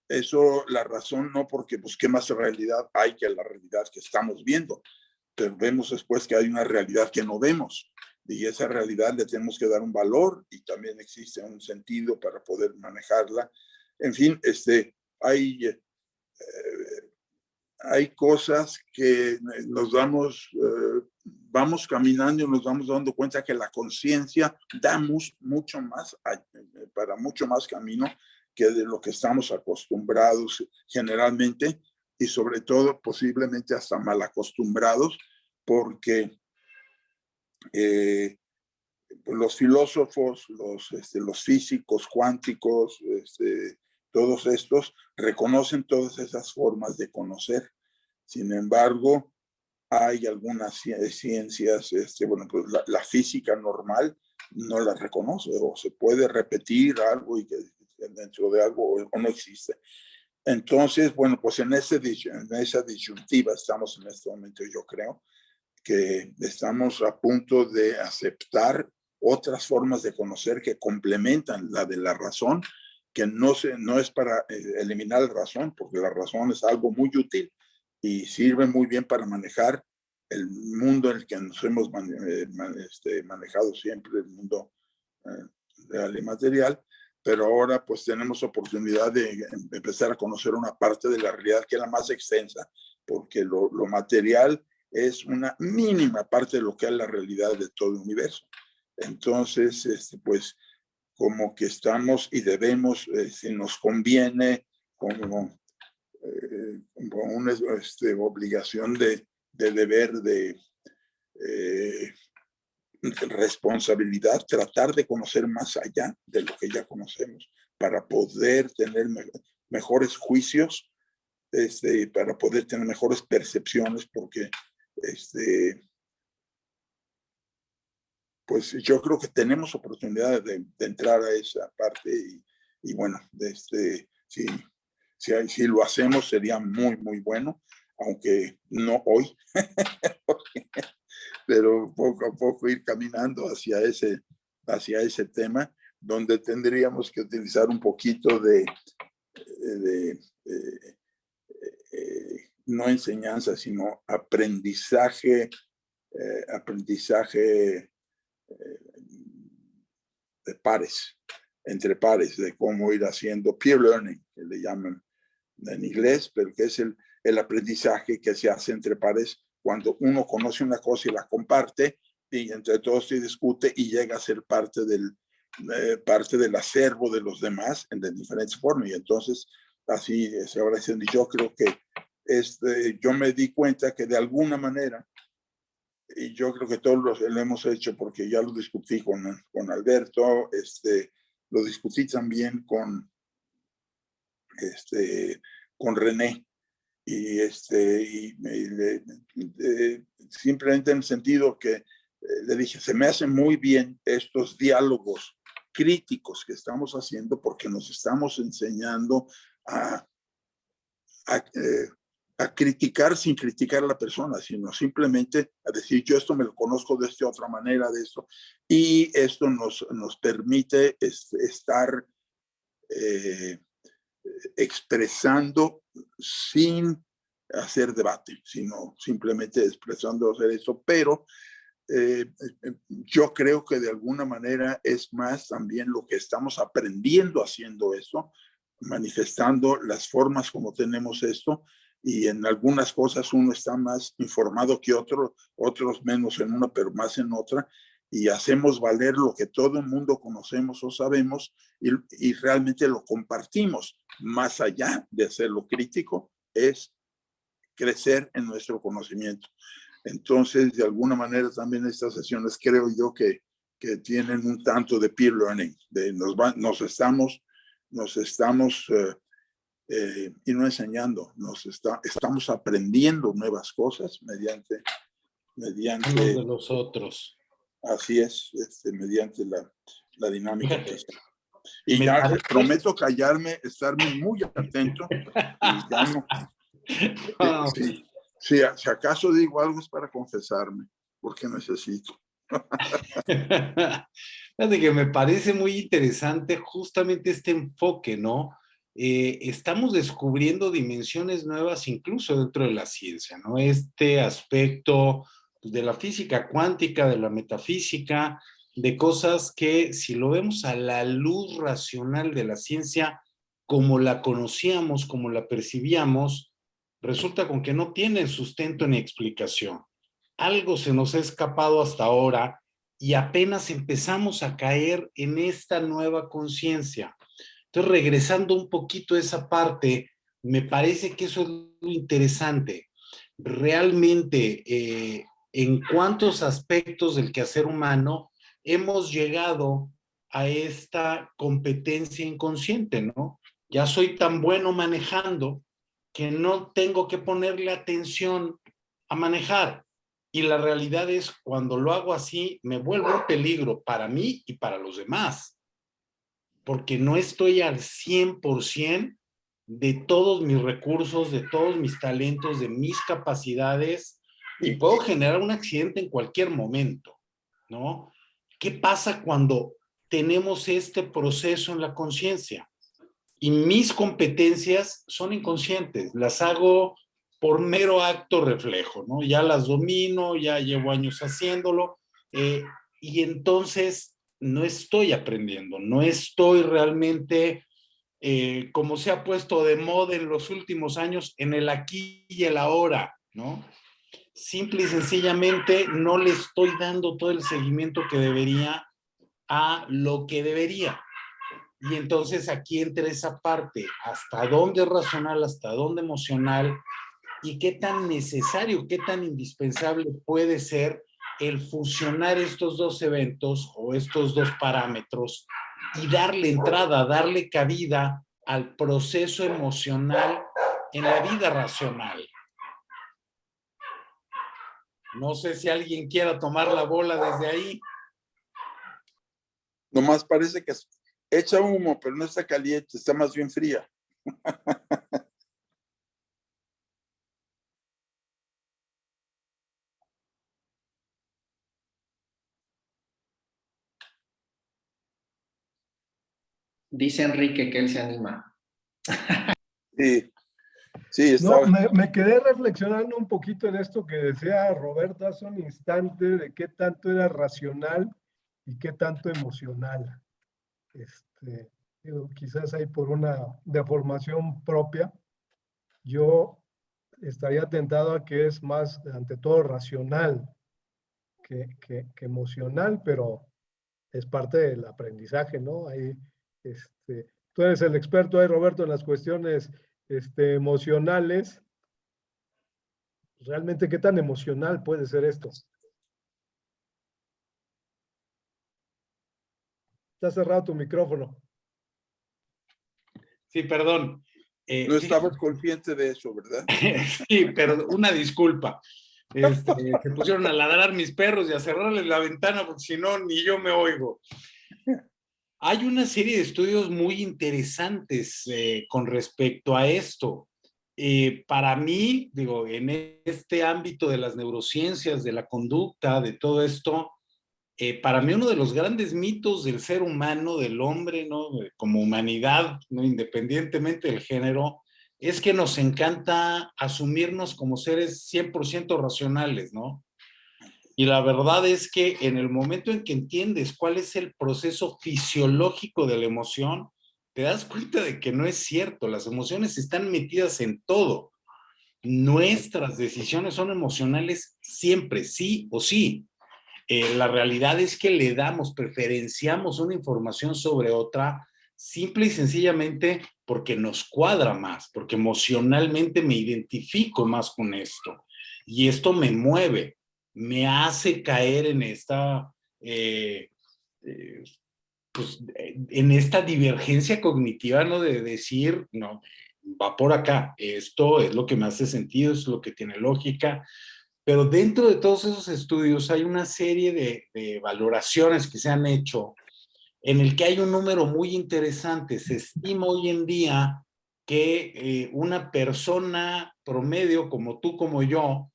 Eso, la razón no, porque pues qué más realidad hay que la realidad que estamos viendo, pero vemos después que hay una realidad que no vemos, y esa realidad le tenemos que dar un valor, y también existe un sentido para poder manejarla. En fin, hay cosas que nos vamos caminando y nos vamos dando cuenta que la conciencia da mucho más, para mucho más camino que de lo que estamos acostumbrados generalmente, y sobre todo posiblemente hasta mal acostumbrados, porque los filósofos, los físicos cuánticos, todos estos reconocen todas esas formas de conocer. Sin embargo, hay algunas ciencias, pues la física normal no las reconoce, o se puede repetir algo y que dentro de algo o no existe. Entonces, bueno, pues en esa disyuntiva estamos en este momento. Yo creo que estamos a punto de aceptar otras formas de conocer que complementan la de la razón, que no es para eliminar la razón, porque la razón es algo muy útil y sirve muy bien para manejar el mundo en el que nos hemos manejado siempre, el mundo real y material, pero ahora pues tenemos oportunidad de empezar a conocer una parte de la realidad que es la más extensa, porque lo material es una mínima parte de lo que es la realidad de todo el universo. Entonces, pues como que estamos y debemos, si nos conviene, como una obligación de deber, de responsabilidad, tratar de conocer más allá de lo que ya conocemos para poder tener mejores juicios, para poder tener mejores percepciones, porque pues yo creo que tenemos oportunidad de entrar a esa parte, y bueno, si lo hacemos sería muy, muy bueno, aunque no hoy, pero poco a poco ir caminando hacia ese tema, donde tendríamos que utilizar un poquito de no enseñanza, sino aprendizaje de pares, entre pares, de cómo ir haciendo peer learning, que le llaman en inglés, pero que es el aprendizaje que se hace entre pares cuando uno conoce una cosa y la comparte, y entre todos se discute y llega a ser parte del acervo de los demás de diferentes formas. Y entonces así se va diciendo. Y yo creo que yo me di cuenta que de alguna manera, y yo creo que todos lo hemos hecho, porque ya lo discutí con Alberto, lo discutí también con René, y simplemente en el sentido que le dije, se me hacen muy bien estos diálogos críticos que estamos haciendo, porque nos estamos enseñando a criticar sin criticar a la persona, sino simplemente a decir, yo esto me lo conozco de esta otra manera, de esto, y esto nos permite estar expresando sin hacer debate, sino simplemente expresando hacer eso. Pero yo creo que de alguna manera es más también lo que estamos aprendiendo haciendo eso, manifestando las formas como tenemos esto, y en algunas cosas uno está más informado que otros menos en una, pero más en otra, y hacemos valer lo que todo el mundo conocemos o sabemos, y realmente lo compartimos. Más allá de hacerlo crítico, es crecer en nuestro conocimiento. Entonces, de alguna manera también estas sesiones creo yo que tienen un tanto de peer learning, nos estamos y no enseñando, estamos aprendiendo nuevas cosas mediante unos de los otros. Así es, mediante la dinámica. Fíjate, Y me ya parece- prometo callarme, estar muy atento y ya no. No, Si acaso digo algo es para confesarme, porque necesito. Fíjate que me parece muy interesante justamente este enfoque, ¿no? Estamos descubriendo dimensiones nuevas incluso dentro de la ciencia, ¿no? Este aspecto pues, de la física cuántica, de la metafísica, de cosas que si lo vemos a la luz racional de la ciencia, como la conocíamos, como la percibíamos, resulta con que no tienen sustento ni explicación. Algo se nos ha escapado hasta ahora y apenas empezamos a caer en esta nueva conciencia. Entonces, regresando un poquito a esa parte, me parece que eso es lo interesante. Realmente, en cuántos aspectos del quehacer humano hemos llegado a esta competencia inconsciente, ¿no? Ya soy tan bueno manejando que no tengo que ponerle atención a manejar. Y la realidad es, cuando lo hago así, me vuelvo un peligro para mí y para los demás, porque no estoy al 100% de todos mis recursos, de todos mis talentos, de mis capacidades, y puedo generar un accidente en cualquier momento, ¿no? ¿Qué pasa cuando tenemos este proceso en la conciencia? Y mis competencias son inconscientes, las hago por mero acto reflejo, ¿no? Ya las domino, ya llevo años haciéndolo, y entonces no estoy aprendiendo, no estoy realmente, como se ha puesto de moda en los últimos años, en el aquí y el ahora, ¿no? Simple y sencillamente no le estoy dando todo el seguimiento que debería a lo que debería. Y entonces aquí entra esa parte, hasta dónde es racional, hasta dónde emocional, y qué tan necesario, qué tan indispensable puede ser el fusionar estos dos eventos o estos dos parámetros y darle entrada, darle cabida al proceso emocional en la vida racional. No sé si alguien quiera tomar la bola desde ahí. Nomás parece que echa humo, pero no está caliente, está más bien fría. Dice Enrique que él se anima. Sí, sí, No, estaba. me quedé reflexionando un poquito en esto que decía Roberto hace un instante, de qué tanto era racional y qué tanto emocional. Digo, quizás hay por una deformación propia. Yo estaría tentado a que es más, ante todo, racional que emocional, pero es parte del aprendizaje, ¿no? Ahí, tú eres el experto ahí, Roberto, en las cuestiones emocionales. ¿Realmente qué tan emocional puede ser esto? Está cerrado tu micrófono. Sí, perdón. No estabas consciente de eso, ¿verdad? Sí, pero una disculpa. Se pusieron a ladrar mis perros y a cerrarles la ventana porque si no, ni yo me oigo. Hay una serie de estudios muy interesantes con respecto a esto. Para mí, digo, en este ámbito de las neurociencias, de la conducta, de todo esto, para mí uno de los grandes mitos del ser humano, del hombre, ¿no? Como humanidad, ¿no? Independientemente del género, es que nos encanta asumirnos como seres 100% racionales, ¿no? Y la verdad es que en el momento en que entiendes cuál es el proceso fisiológico de la emoción, te das cuenta de que no es cierto. Las emociones están metidas en todo. Nuestras decisiones son emocionales siempre, sí o sí. La realidad es que le damos, preferenciamos una información sobre otra, simple y sencillamente porque nos cuadra más, porque emocionalmente me identifico más con esto. Y esto me mueve. me hace caer en esta, pues, en esta divergencia cognitiva, ¿no? De decir, no, va por acá, esto es lo que me hace sentido, es lo que tiene lógica, pero dentro de todos esos estudios hay una serie de valoraciones que se han hecho en el que hay un número muy interesante. Se estima hoy en día que una persona promedio como tú, como yo,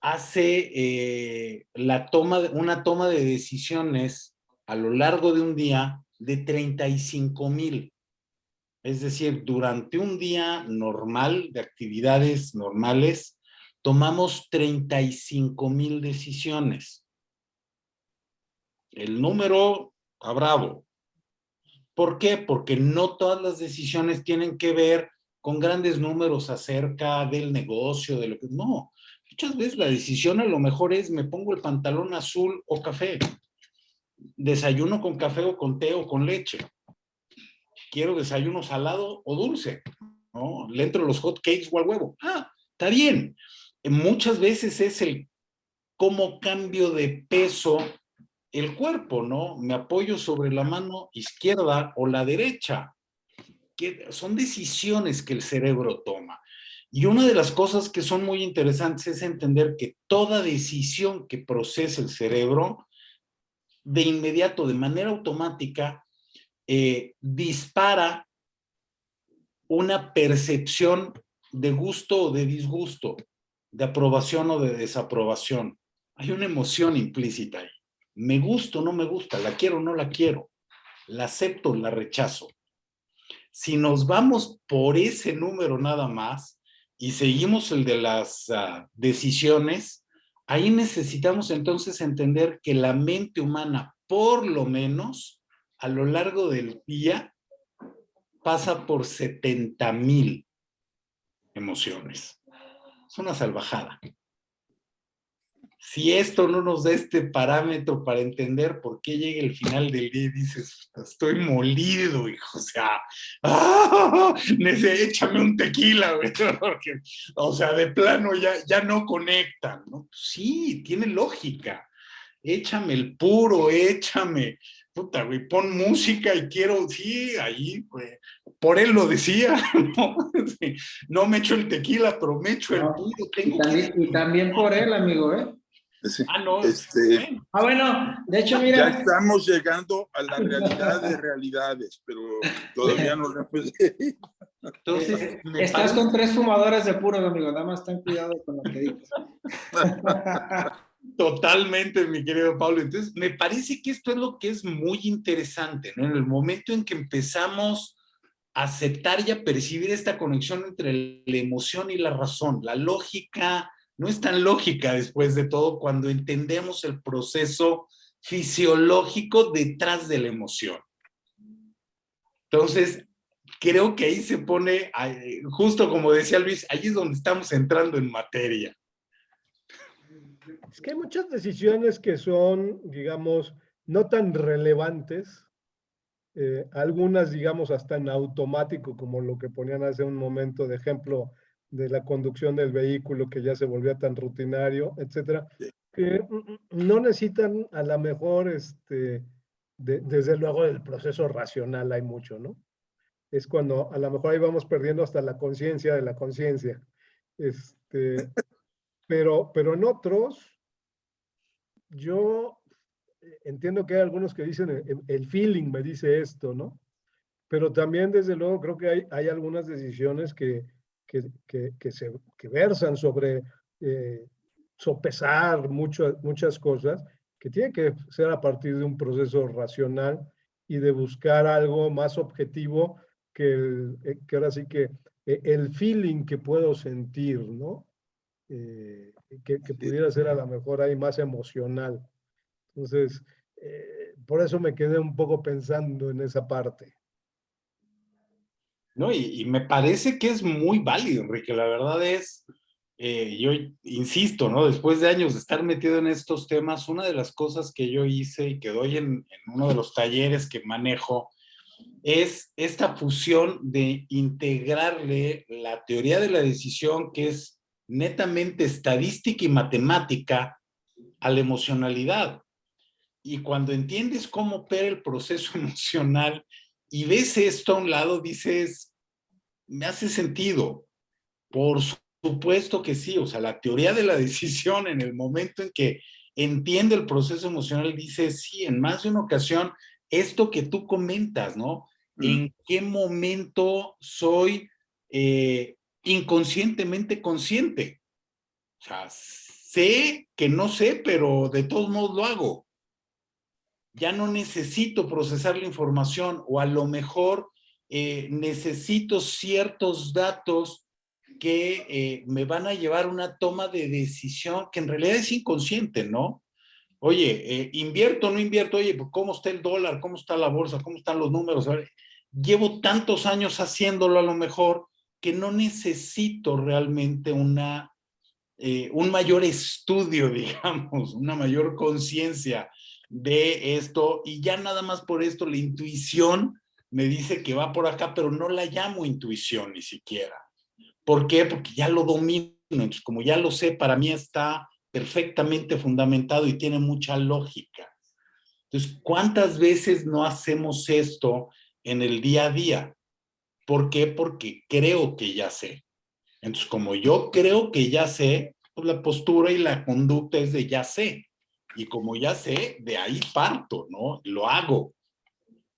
hace una toma de decisiones a lo largo de un día de 35,000. Es decir, durante un día normal, de actividades normales, tomamos 35,000 decisiones. El número está bravo. ¿Por qué? Porque no todas las decisiones tienen que ver con grandes números acerca del negocio, de lo que... No, muchas veces la decisión a lo mejor es, me pongo el pantalón azul o café. Desayuno con café o con té o con leche. Quiero desayuno salado o dulce, ¿no? Le entro los hot cakes o al huevo. Ah, está bien. Muchas veces es el cómo cambio de peso el cuerpo, ¿no? Me apoyo sobre la mano izquierda o la derecha. Que son decisiones que el cerebro toma. Y una de las cosas que son muy interesantes es entender que toda decisión que procesa el cerebro, de inmediato, de manera automática, dispara una percepción de gusto o de disgusto, de aprobación o de desaprobación. Hay una emoción implícita ahí. Me gusta o no me gusta, la quiero o no la quiero, la acepto o la rechazo. Si nos vamos por ese número nada más y seguimos el de las decisiones, ahí necesitamos entonces entender que la mente humana, por lo menos, a lo largo del día, pasa por 70,000 emociones. Es una salvajada. Si esto no nos da este parámetro para entender por qué llega el final del día y dices, estoy molido, hijo, o sea, échame un tequila, güey, porque, o sea, de plano ya no conectan, ¿no? Sí, tiene lógica. Échame el puro, échame, puta, güey, pon música y quiero, sí, ahí, güey, por él lo decía, ¿no? Sí, no me echo el tequila, pero me echo el puro, tengo y también por él, amigo, ¿eh? Sí. no, bueno. Bueno, de hecho, mira. Ya estamos llegando a la realidad de realidades, pero todavía no la entonces, estás con 3 fumadores de puros, amigo, nada más ten cuidado con lo que dices. Totalmente, mi querido Pablo. Entonces, me parece que esto es lo que es muy interesante, ¿no? En el momento en que empezamos a aceptar y a percibir esta conexión entre la emoción y la razón, la lógica no es tan lógica después de todo cuando entendemos el proceso fisiológico detrás de la emoción. Entonces, creo que ahí se pone, justo como decía Luis, ahí es donde estamos entrando en materia. Es que hay muchas decisiones que son, digamos, no tan relevantes, algunas, digamos, hasta en automático, como lo que ponían hace un momento de ejemplo de la conducción del vehículo que ya se volvía tan rutinario, etcétera, que no necesitan a lo mejor, desde luego, el proceso racional hay mucho, ¿no? Es cuando a lo mejor ahí vamos perdiendo hasta la conciencia de la conciencia. Pero en otros, yo entiendo que hay algunos que dicen el feeling me dice esto, ¿no? Pero también, desde luego, creo que hay algunas decisiones que versan sobre sopesar muchas cosas, que tienen que ser a partir de un proceso racional y de buscar algo más objetivo que ahora sí que el feeling que puedo sentir, ¿no? Que pudiera ser a lo mejor ahí más emocional. Entonces, por eso me quedé un poco pensando en esa parte. No, y me parece que es muy válido, Enrique. La verdad es, yo insisto, ¿no? Después de años de estar metido en estos temas, una de las cosas que yo hice y que doy en uno de los talleres que manejo es esta fusión de integrarle la teoría de la decisión, que es netamente estadística y matemática, a la emocionalidad. Y cuando entiendes cómo opera el proceso emocional y ves esto a un lado, dices, me hace sentido. Por supuesto que sí, o sea, la teoría de la decisión en el momento en que entiende el proceso emocional dice, sí, en más de una ocasión, esto que tú comentas, ¿no? ¿En qué momento soy inconscientemente consciente? O sea, sé que no sé, pero de todos modos lo hago. Ya no necesito procesar la información o a lo mejor necesito ciertos datos que me van a llevar a una toma de decisión que en realidad es inconsciente, ¿no? Oye, invierto o no invierto, oye, pues, ¿cómo está el dólar? ¿Cómo está la bolsa? ¿Cómo están los números? A ver, llevo tantos años haciéndolo a lo mejor que no necesito realmente un mayor estudio, digamos, una mayor conciencia de esto, y ya nada más por esto la intuición me dice que va por acá, pero no la llamo intuición ni siquiera. ¿Por qué? Porque ya lo domino, entonces como ya lo sé, para mí está perfectamente fundamentado y tiene mucha lógica. Entonces, ¿cuántas veces no hacemos esto en el día a día? ¿Por qué? Porque creo que ya sé. Entonces, como yo creo que ya sé, pues la postura y la conducta es de ya sé. Y como ya sé, de ahí parto, ¿no? Lo hago.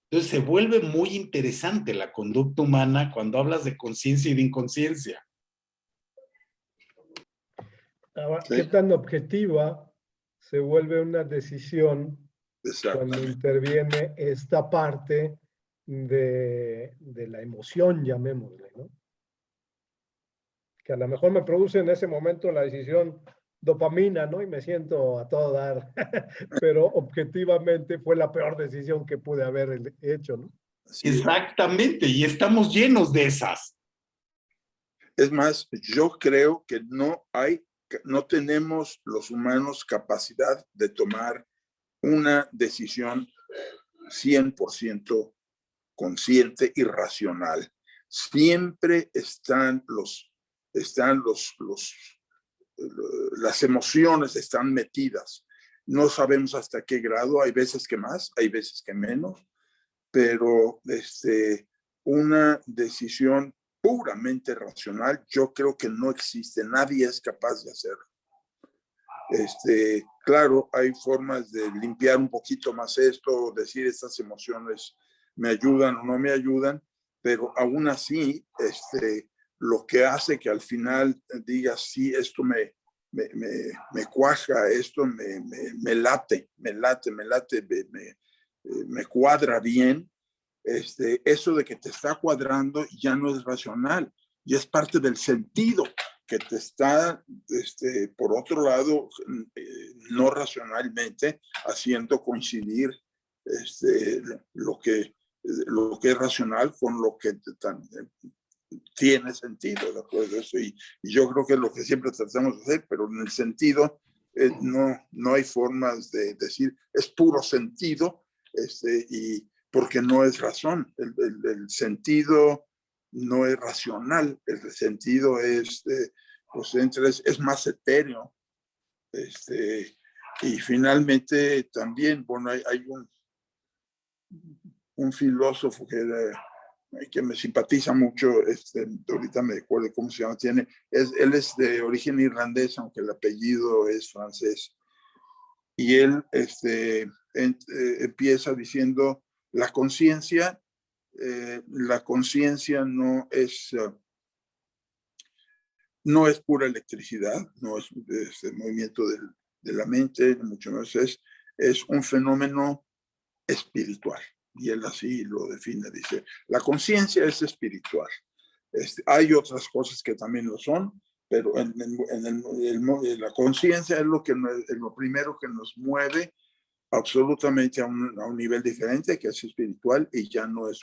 Entonces se vuelve muy interesante la conducta humana cuando hablas de conciencia y de inconsciencia. Ahora, Sí, ¿qué tan objetiva se vuelve una decisión cuando exactamente. interviene esta parte de la emoción, llamémosle, ¿no? Que a lo mejor me produce en ese momento la decisión dopamina, ¿no? Y me siento a todo dar, pero objetivamente fue la peor decisión que pude haber hecho, ¿no? Así es. Exactamente, y estamos llenos de esas. Es más, yo creo que no tenemos los humanos capacidad de tomar una decisión 100% consciente y racional. Siempre las emociones están metidas. No sabemos hasta qué grado, hay veces que más, hay veces que menos, pero una decisión puramente racional, yo creo que no existe, nadie es capaz de hacerlo. Claro, hay formas de limpiar un poquito más esto, decir estas emociones me ayudan o no me ayudan, pero aún así, lo que hace que al final digas, sí, esto me cuaja, esto me late, me cuadra bien, eso de que te está cuadrando ya no es racional, y es parte del sentido que te está, por otro lado, no racionalmente haciendo coincidir lo que, lo que es racional con lo que tiene sentido. ¿De acuerdo? Eso, y yo creo que es lo que siempre tratamos de hacer, pero en el sentido no hay formas de decir, es puro sentido, y porque no es razón. El sentido no es racional, el sentido pues es más etéreo. Y finalmente también, bueno, hay un filósofo que me simpatiza mucho, ahorita me acuerdo cómo se llama, él es de origen irlandés, aunque el apellido es francés. Y él empieza diciendo, la conciencia no es pura electricidad, no es el movimiento de la mente, mucho menos es un fenómeno espiritual. Y él así lo define, dice, la conciencia es espiritual. Hay otras cosas que también lo son, pero la conciencia es lo primero que nos mueve absolutamente a un nivel diferente, que es espiritual, y ya no es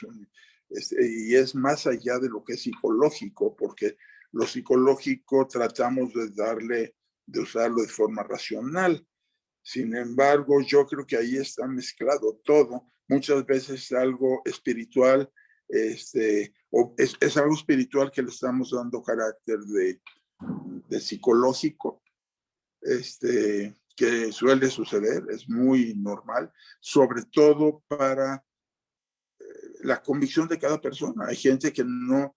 y es más allá de lo que es psicológico, porque lo psicológico tratamos de usarlo de forma racional. Sin embargo, yo creo que ahí está mezclado todo. Muchas veces algo espiritual, o es algo espiritual que le estamos dando carácter de psicológico, que suele suceder, es muy normal, sobre todo para la convicción de cada persona. Hay gente que no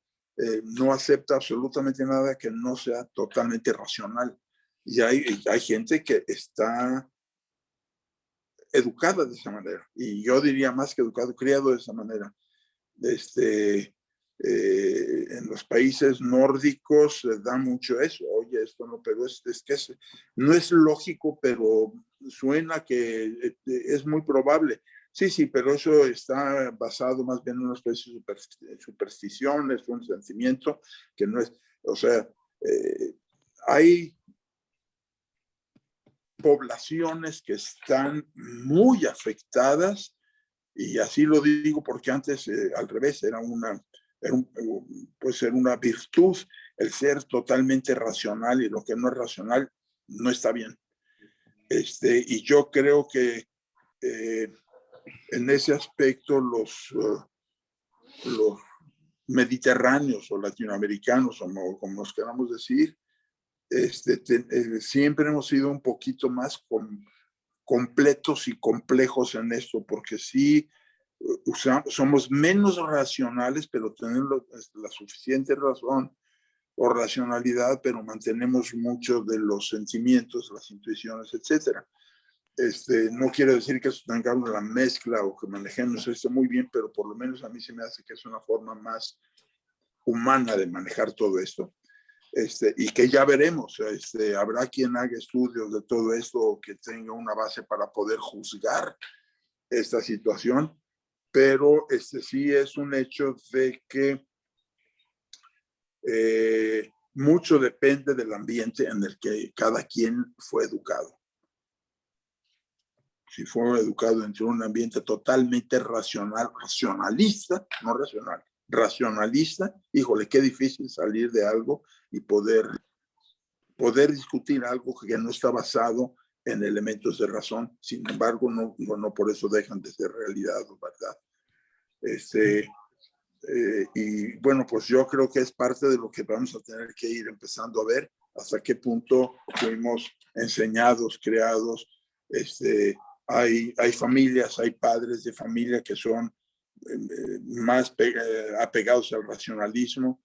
acepta absolutamente nada que no sea totalmente racional. Y hay gente que está educada de esa manera. Y yo diría más que educado, criado de esa manera. En los países nórdicos se da mucho eso. Oye, esto no, pero es que no es lógico, pero suena que es muy probable. Sí, pero eso está basado más bien en una especie de superstición, es un sentimiento que no es, o sea, hay poblaciones que están muy afectadas, y así lo digo porque antes al revés, puede ser una virtud el ser totalmente racional, y lo que no es racional no está bien. Y yo creo que en ese aspecto los mediterráneos o latinoamericanos, como nos queramos decir, siempre hemos sido un poquito más completos y complejos en esto, porque sí somos menos racionales, pero tenemos la suficiente razón o racionalidad, pero mantenemos mucho de los sentimientos, las intuiciones, etcétera. No quiero decir que tengamos la mezcla o que manejemos esto muy bien, pero por lo menos a mí se me hace que es una forma más humana de manejar todo esto. Y que ya veremos, habrá quien haga estudios de todo esto o que tenga una base para poder juzgar esta situación, pero sí es un hecho de que mucho depende del ambiente en el que cada quien fue educado. Si fue educado entre un ambiente totalmente racionalista, no racional, racionalista, híjole, qué difícil salir de algo y poder discutir algo que no está basado en elementos de razón. Sin embargo, no por eso dejan de ser realidad o verdad. Y bueno, pues yo creo que es parte de lo que vamos a tener que ir empezando a ver hasta qué punto fuimos enseñados, creados. Hay familias, hay padres de familia que son más apegados al racionalismo.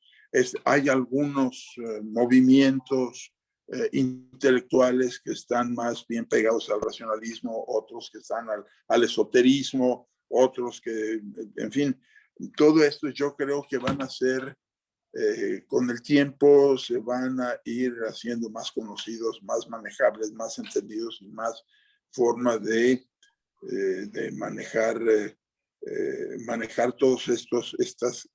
Hay algunos movimientos intelectuales que están más bien pegados al racionalismo, otros que están al esoterismo, otros que, en fin, todo esto yo creo que van a ser, con el tiempo se van a ir haciendo más conocidos, más manejables, más entendidos y más formas de manejar todos estas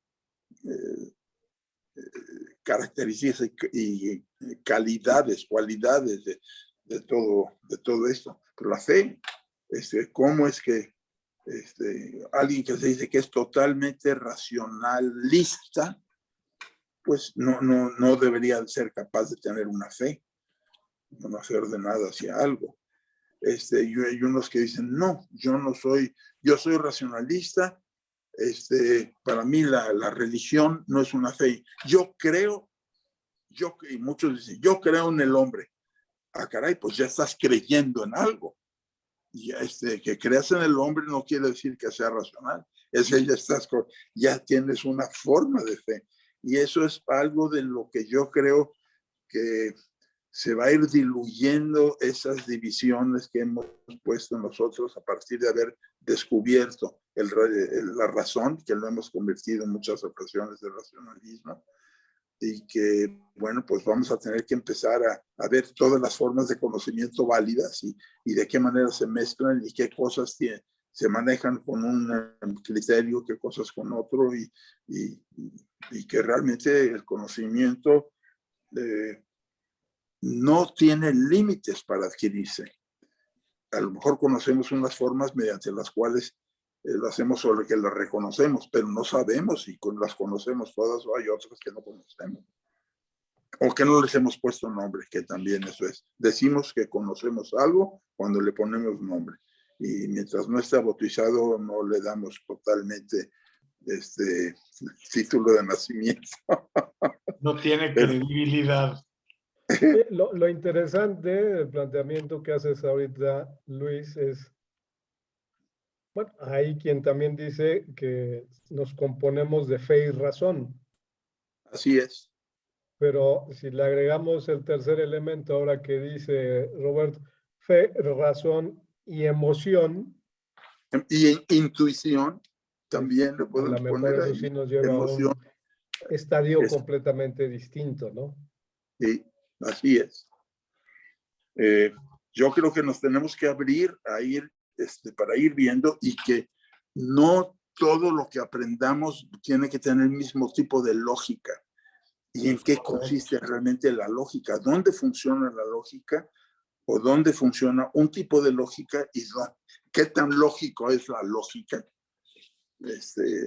características y cualidades de todo esto. Pero la fe, ¿cómo es que alguien que se dice que es totalmente racionalista, pues no debería ser capaz de tener una fe, no hacer de nada hacia algo? Y hay unos que dicen, no, yo soy racionalista, para mí la religión no es una fe. Y muchos dicen, yo creo en el hombre. Ah, caray, pues ya estás creyendo en algo. Y que creas en el hombre no quiere decir que sea racional. Ya tienes una forma de fe. Y eso es algo de lo que yo creo que se va a ir diluyendo, esas divisiones que hemos puesto nosotros a partir de haber descubierto la razón, que lo hemos convertido en muchas ocasiones de racionalismo, y que, bueno, pues vamos a tener que empezar a ver todas las formas de conocimiento válidas y de qué manera se mezclan y qué cosas se manejan con un criterio, qué cosas con otro, y que realmente el conocimiento no tiene límites para adquirirse. A lo mejor conocemos unas formas mediante las cuales lo hacemos sobre que las reconocemos, pero no sabemos si las conocemos todas o hay otras que no conocemos. O que no les hemos puesto nombre, que también eso es. Decimos que conocemos algo cuando le ponemos nombre. Y mientras no está bautizado, no le damos totalmente título de nacimiento. No tiene credibilidad. Lo interesante del planteamiento que haces ahorita, Luis, es, bueno, hay quien también dice que nos componemos de fe y razón, Así es. pero si le agregamos el tercer elemento ahora que dice Roberto, fe, razón y emoción, Y intuición pues, también lo a lo podemos mejor poner eso ahí. sí nos lleva a Emoción. un estadio Es, completamente distinto, ¿no? sí, así es. Yo creo que nos tenemos que abrir a ir, para ir viendo y que no todo lo que aprendamos tiene que tener el mismo tipo de lógica. ¿Y en qué consiste realmente la lógica? ¿Dónde funciona la lógica? ¿O dónde funciona un tipo de lógica? ¿Y qué tan lógico es la lógica?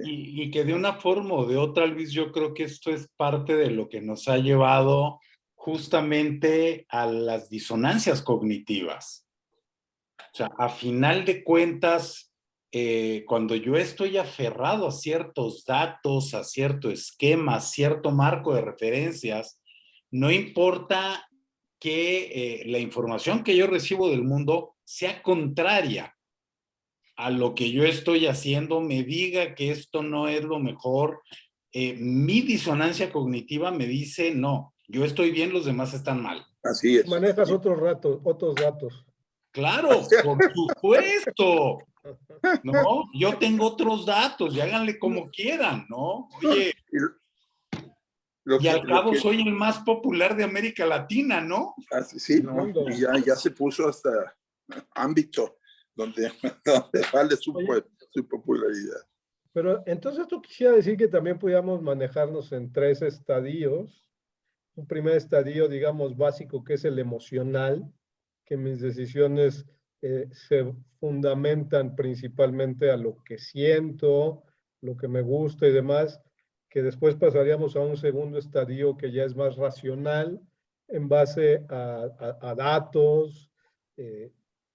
Y que de una forma o de otra, Luis, yo creo que esto es parte de lo que nos ha llevado justamente a las disonancias cognitivas. O sea, a final de cuentas, cuando yo estoy aferrado a ciertos datos, a cierto esquema, a cierto marco de referencias, no importa que la información que yo recibo del mundo sea contraria a lo que yo estoy haciendo, me diga que esto no es lo mejor, mi disonancia cognitiva me dice, no, yo estoy bien, los demás están mal. Así es. Manejas otros datos. Claro, por supuesto, ¿no? Yo tengo otros datos y háganle como quieran, ¿no? Oye, y al cabo soy el más popular de América Latina, ¿no? Sí, ¿no? Y ya se puso hasta ámbito donde vale su popularidad. Pero entonces tú quisiera decir que también pudiéramos manejarnos en tres estadios. Un primer estadio, digamos, básico, que es el emocional, que mis decisiones se fundamentan principalmente a lo que siento, lo que me gusta y demás, que después pasaríamos a un segundo estadio que ya es más racional, en base a datos,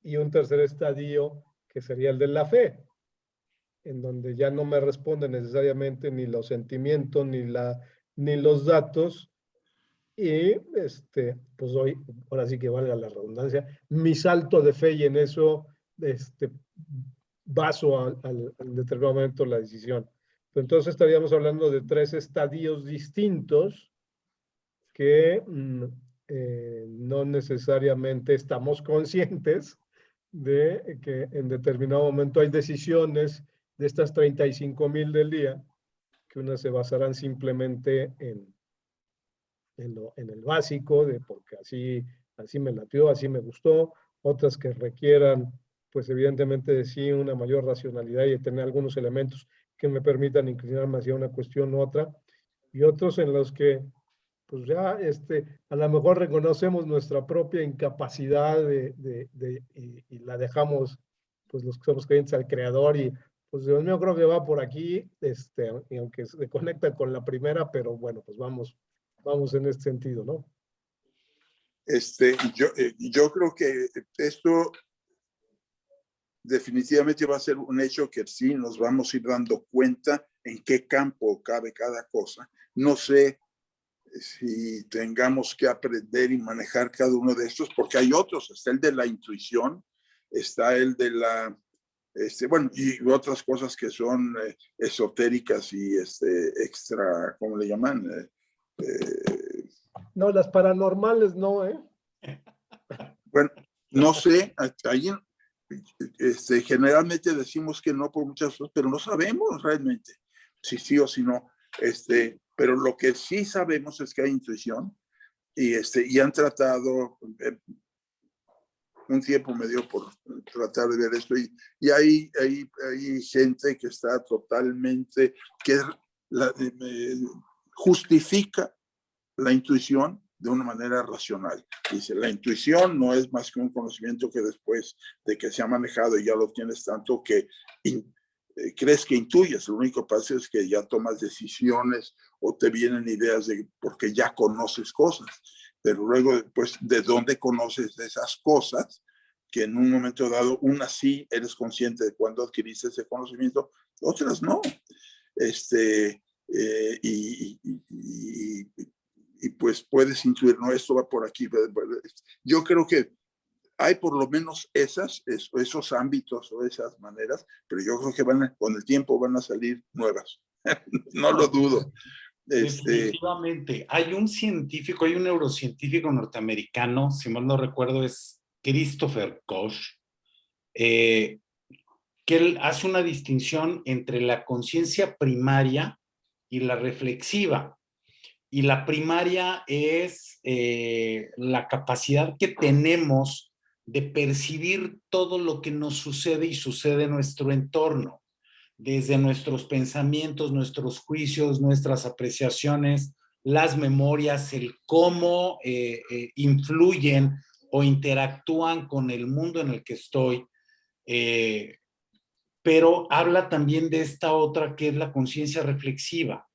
y un tercer estadio que sería el de la fe, en donde ya no me responde necesariamente ni los sentimientos ni los datos, y pues hoy, ahora sí que valga la redundancia, mi salto de fe, y en eso baso al determinado momento la decisión. Entonces estaríamos hablando de tres estadios distintos que no necesariamente estamos conscientes de que en determinado momento hay decisiones de estas 35,000 del día, que unas se basarán simplemente en el básico, de porque así me latió, así me gustó, otras que requieran, pues evidentemente de sí, una mayor racionalidad y de tener algunos elementos que me permitan inclinarme hacia una cuestión u otra, y otros en los que pues ya a lo mejor reconocemos nuestra propia incapacidad y la dejamos, pues los que somos creyentes al creador, y pues Dios mío, creo que va por aquí, y aunque se conecta con la primera, pero bueno, pues vamos en este sentido, ¿no? Yo creo que esto definitivamente va a ser un hecho que sí nos vamos a ir dando cuenta en qué campo cabe cada cosa. No sé si tengamos que aprender y manejar cada uno de estos, porque hay otros, está el de la intuición, está el de la, bueno, y otras cosas que son esotéricas y extra, ¿cómo le llaman? No, las paranormales no, ¿eh? Bueno, no sé, ahí generalmente decimos que no por muchas cosas, pero no sabemos realmente si sí o si no. Pero lo que sí sabemos es que hay intuición y han tratado, un tiempo me dio por tratar de ver esto y hay gente que está totalmente, que justifica la intuición de una manera racional. Dice, la intuición no es más que un conocimiento que después de que se ha manejado y ya lo tienes tanto que crees que intuyes. Lo único que pasa es que ya tomas decisiones o te vienen ideas porque ya conoces cosas. Pero luego, pues, ¿de dónde conoces esas cosas? Que en un momento dado, unas sí eres consciente de cuando adquiriste ese conocimiento, otras no. pues puedes intuir, no, esto va por aquí. Yo creo que hay por lo menos esos ámbitos o esas maneras, pero yo creo que con el tiempo van a salir nuevas. No lo dudo. Definitivamente. Hay un científico, hay un neurocientífico norteamericano, si mal no recuerdo, es Christopher Koch, que él hace una distinción entre la conciencia primaria y la reflexiva. Y la primaria es la capacidad que tenemos de percibir todo lo que nos sucede y sucede en nuestro entorno, desde nuestros pensamientos, nuestros juicios, nuestras apreciaciones, las memorias, el cómo influyen o interactúan con el mundo en el que estoy. Pero habla también de esta otra que es la conciencia reflexiva.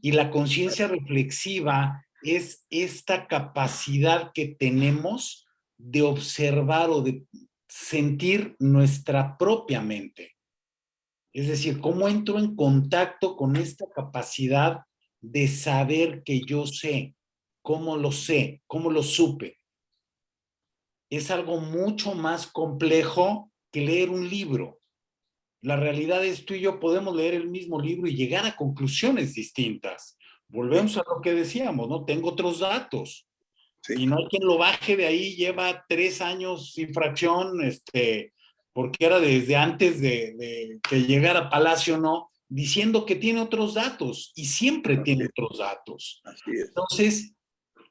Y la conciencia reflexiva es esta capacidad que tenemos de observar o de sentir nuestra propia mente. Es decir, cómo entro en contacto con esta capacidad de saber que yo sé, cómo lo supe. Es algo mucho más complejo que leer un libro. La realidad es tú y yo podemos leer el mismo libro y llegar a conclusiones distintas. Volvemos a lo que decíamos, ¿no? Tengo otros datos. Sí. Y no hay quien lo baje de ahí, lleva 3 años sin fracción, porque era desde antes de que llegara Palacio, ¿no? Diciendo que tiene otros datos y siempre tiene otros datos. Así es. Entonces,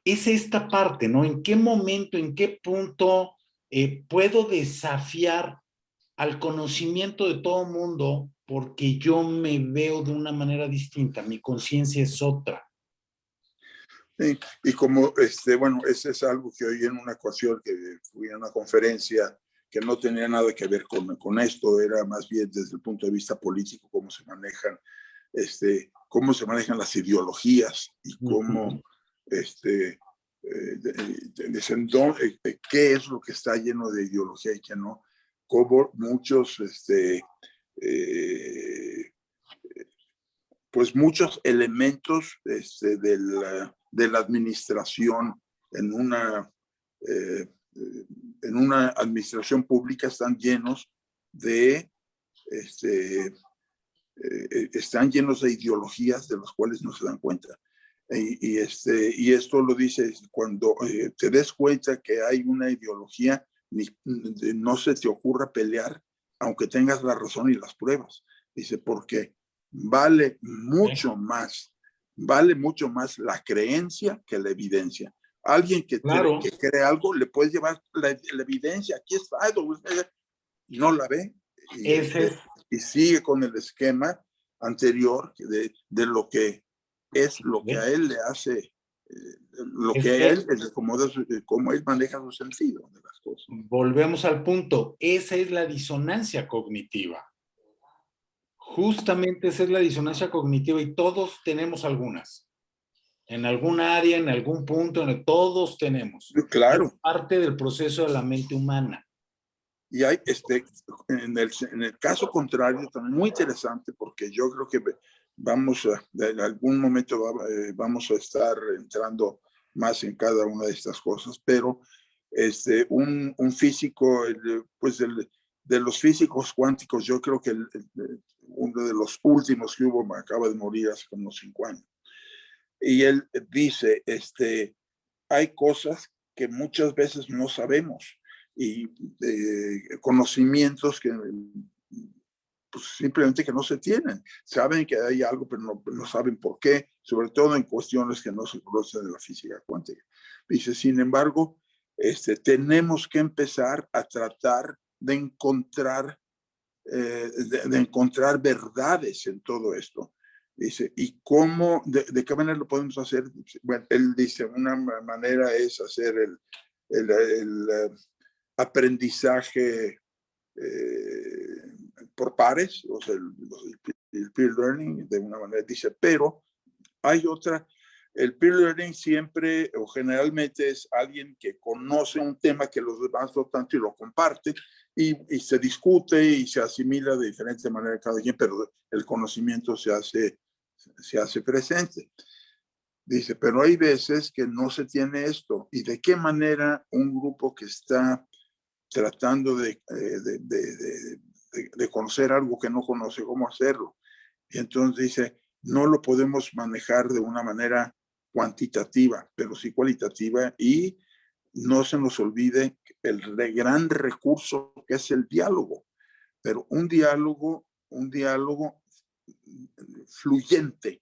es esta parte, ¿no? ¿En qué momento, en qué punto puedo desafiar al conocimiento de todo mundo porque yo me veo de una manera distinta, mi conciencia es otra? Sí, y como, bueno, ese es algo que oí en una ocasión que fui a una conferencia que no tenía nada que ver con esto, era más bien desde el punto de vista político, cómo se manejan las ideologías y cómo, dicen, qué es lo que está lleno de ideología y qué no, como muchos, pues muchos elementos de la administración en una administración pública están llenos de están llenos de ideologías de las cuales no se dan cuenta. Y esto lo dice cuando te des cuenta que hay una ideología, no se te ocurra pelear, aunque tengas la razón y las pruebas. Dice, porque vale mucho más la creencia que la evidencia. Alguien que cree algo, le puedes llevar la evidencia, aquí está, y no la ve. Y sigue con el esquema anterior de lo que es lo que a él le hace, como él maneja su sentido de las cosas. Volvemos al punto, esa es la disonancia cognitiva. Justamente esa es la disonancia cognitiva y todos tenemos algunas. En algún área, en algún punto, todos tenemos. Claro. Es parte del proceso de la mente humana. Y hay, en el caso contrario, también muy interesante, porque yo creo que en algún momento vamos a estar entrando más en cada una de estas cosas, pero un físico, pues de los físicos cuánticos, yo creo que uno de los últimos que hubo acaba de morir hace como 5 años. Y él dice, hay cosas que muchas veces no sabemos y conocimientos que pues, simplemente que no se tienen. Saben que hay algo, pero no saben por qué, sobre todo en cuestiones que no se conocen de la física cuántica. Dice, sin embargo, tenemos que empezar a tratar de encontrar verdades en todo esto. Dice, ¿y cómo, de qué manera lo podemos hacer? Bueno, él dice, una manera es hacer el aprendizaje por pares, o sea, el peer learning, de una manera, dice, pero hay otra. El peer learning siempre o generalmente es alguien que conoce un tema que los demás no tanto y lo comparte y se discute y se asimila de diferente manera cada quien, pero el conocimiento se hace presente. Dice, pero hay veces que no se tiene esto. ¿Y de qué manera un grupo que está tratando de conocer algo que no conoce, cómo hacerlo? Y entonces dice, no lo podemos manejar de una manera cuantitativa, pero sí cualitativa, y no se nos olvide el gran recurso que es el diálogo, pero un diálogo fluyente,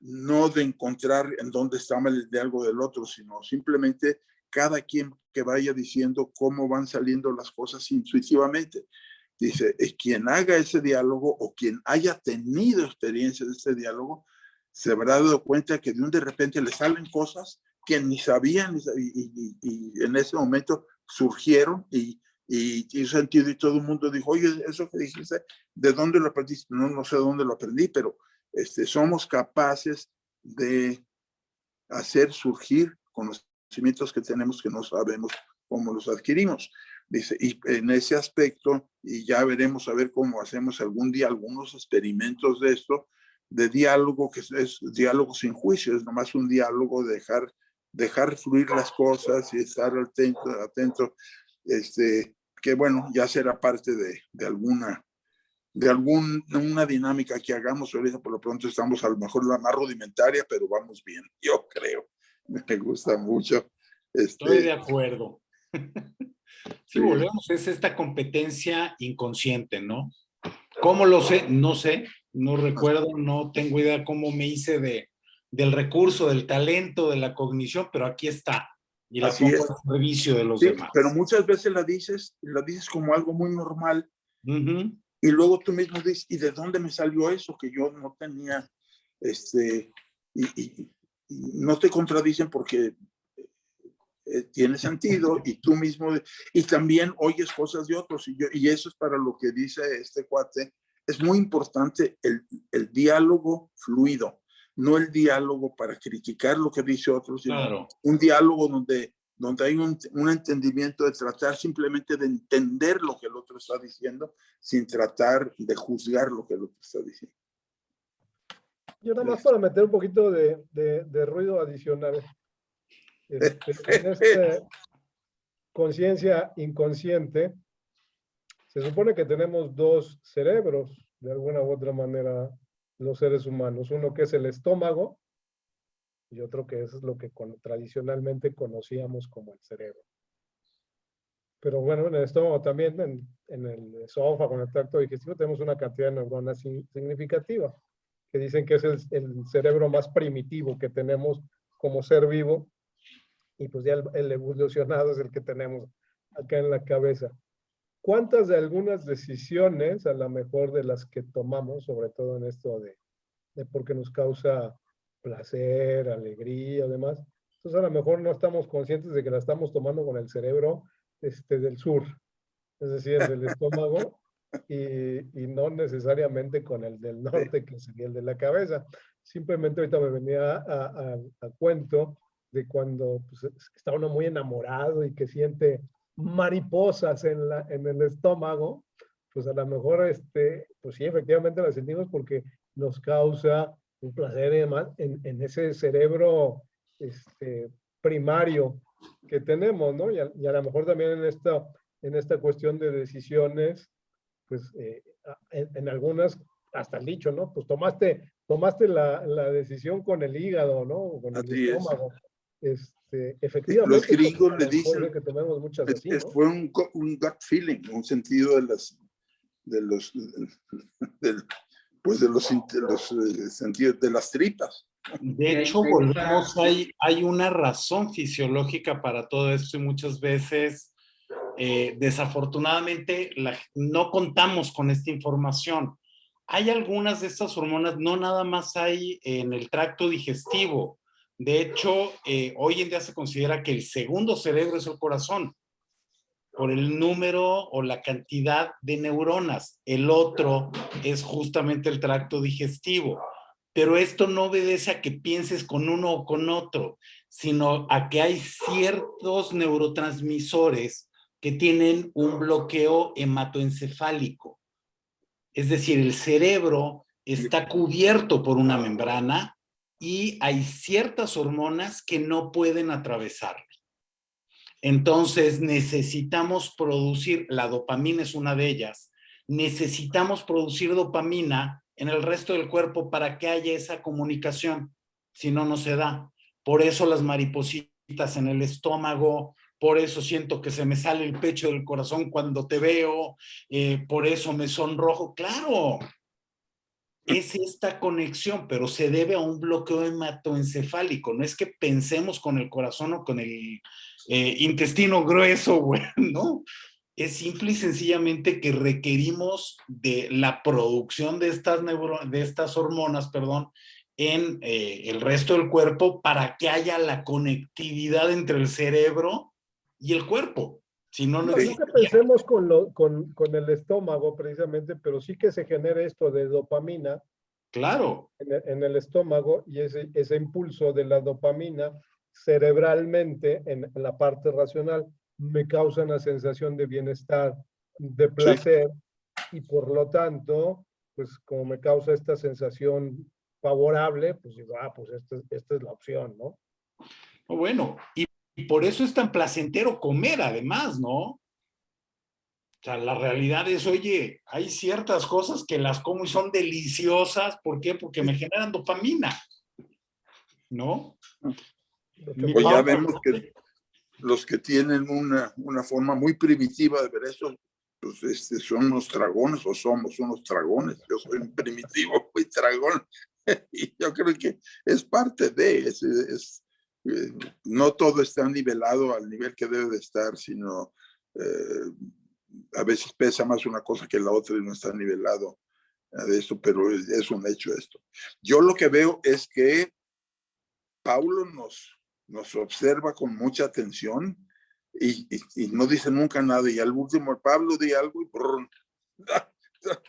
no de encontrar en dónde está el diálogo del otro, sino simplemente cada quien que vaya diciendo cómo van saliendo las cosas intuitivamente. Dice, quien haga ese diálogo o quien haya tenido experiencia de ese diálogo, se habrá dado cuenta que de repente le salen cosas que ni sabían y en ese momento surgieron y sentido, y todo el mundo dijo, oye, eso que dijiste, ¿de dónde lo aprendiste? No, no sé dónde lo aprendí, pero somos capaces de hacer surgir conocimientos que tenemos que no sabemos cómo los adquirimos. Dice, y en ese aspecto, y ya veremos a ver cómo hacemos algún día algunos experimentos de esto, de diálogo, que es diálogo sin juicio, es nomás un diálogo, dejar fluir las cosas y estar atento, que bueno, ya será parte de alguna una dinámica que hagamos ahorita. Por lo pronto estamos a lo mejor la más rudimentaria, pero vamos bien, yo creo. Me gusta mucho. Estoy de acuerdo. Sí, Sí. volvemos, es esta competencia inconsciente, ¿no? ¿Cómo lo sé? No sé, no recuerdo, no tengo idea cómo me hice del recurso, del talento, de la cognición, pero aquí está. Y la Así pongo es. al servicio de los Sí, demás. pero muchas veces la dices como algo muy normal. Uh-huh. Y luego tú mismo dices, ¿y de dónde me salió eso que yo no tenía? Y no te contradicen porque tiene sentido, y tú mismo, y también oyes cosas de otros, y eso es para lo que dice este cuate. Es muy importante el diálogo fluido, no el diálogo para criticar lo que dice otro, sino Claro. un diálogo donde hay un entendimiento, de tratar simplemente de entender lo que el otro está diciendo, sin tratar de juzgar lo que el otro está diciendo. Yo nada más para meter un poquito de ruido adicional. En esta conciencia inconsciente, se supone que tenemos dos cerebros, de alguna u otra manera, los seres humanos. Uno que es el estómago y otro que es lo que tradicionalmente conocíamos como el cerebro. Pero bueno, en el estómago también, en el esófago, en el tracto digestivo, tenemos una cantidad de neuronas significativa, que dicen que es el cerebro más primitivo que tenemos como ser vivo, y pues ya el evolucionado es el que tenemos acá en la cabeza. ¿Cuántas de algunas decisiones, a lo mejor de las que tomamos, sobre todo en esto de porque nos causa placer, alegría, demás, entonces a lo mejor no estamos conscientes de que la estamos tomando con el cerebro del sur, es decir, el del estómago, y no necesariamente con el del norte, que sería el de la cabeza? Simplemente ahorita me venía a cuento de cuando pues, está uno muy enamorado y que siente mariposas en el estómago, pues a lo mejor, pues sí, efectivamente las sentimos porque nos causa un placer y demás en ese cerebro primario que tenemos, ¿no? Y a lo mejor también en esta cuestión de decisiones, pues en algunas, hasta el dicho, ¿no? Pues tomaste la decisión con el hígado, ¿no? O con el Así estómago. es. Efectivamente, Los gringos a le lo mejor dicen, es que tomemos muchas así, ¿no? fue un gut feeling, un sentido de los sentidos de las tripas. De hecho, volvemos, hay una razón fisiológica para todo esto, y muchas veces, desafortunadamente, no contamos con esta información. Hay algunas de estas hormonas, no nada más hay en el tracto digestivo. De hecho, hoy en día se considera que el segundo cerebro es el corazón, por el número o la cantidad de neuronas. El otro es justamente el tracto digestivo. Pero esto no obedece a que pienses con uno o con otro, sino a que hay ciertos neurotransmisores que tienen un bloqueo hematoencefálico. Es decir, el cerebro está cubierto por una membrana, y hay ciertas hormonas que no pueden atravesarlo. Entonces necesitamos producir, la dopamina es una de ellas, necesitamos producir dopamina en el resto del cuerpo para que haya esa comunicación, si no, no se da. Por eso las maripositas en el estómago, por eso siento que se me sale el pecho del corazón cuando te veo, por eso me sonrojo. Claro, es esta conexión, pero se debe a un bloqueo hematoencefálico. No es que pensemos con el corazón o con el intestino grueso, güey, ¿no? Es simple y sencillamente que requerimos de la producción de estas hormonas, perdón, en el resto del cuerpo para que haya la conectividad entre el cerebro y el cuerpo. Si no, no No, no que existiría. pensemos con el estómago precisamente, pero sí que se genera esto de dopamina Claro. en el estómago y ese impulso de la dopamina cerebralmente en la parte racional me causa una sensación de bienestar, de placer y por lo tanto, pues como me causa esta sensación favorable, pues digo, pues esta es la opción, ¿no? Bueno, y por eso es tan placentero comer además, ¿no? O sea, la realidad es, oye, hay ciertas cosas que las como y son deliciosas. ¿Por qué? Porque me generan dopamina, ¿no? Pues ya vemos que los que tienen una forma muy primitiva de ver eso, pues son unos dragones o somos unos dragones. Yo soy un primitivo, muy dragón. Y yo creo que es parte de, no todo está nivelado al nivel que debe de estar, sino a veces pesa más una cosa que la otra y no está nivelado de esto, pero es un hecho esto. Yo lo que veo es que Paulo nos observa con mucha atención y no dice nunca nada. Y al último, Pablo di algo y brrr,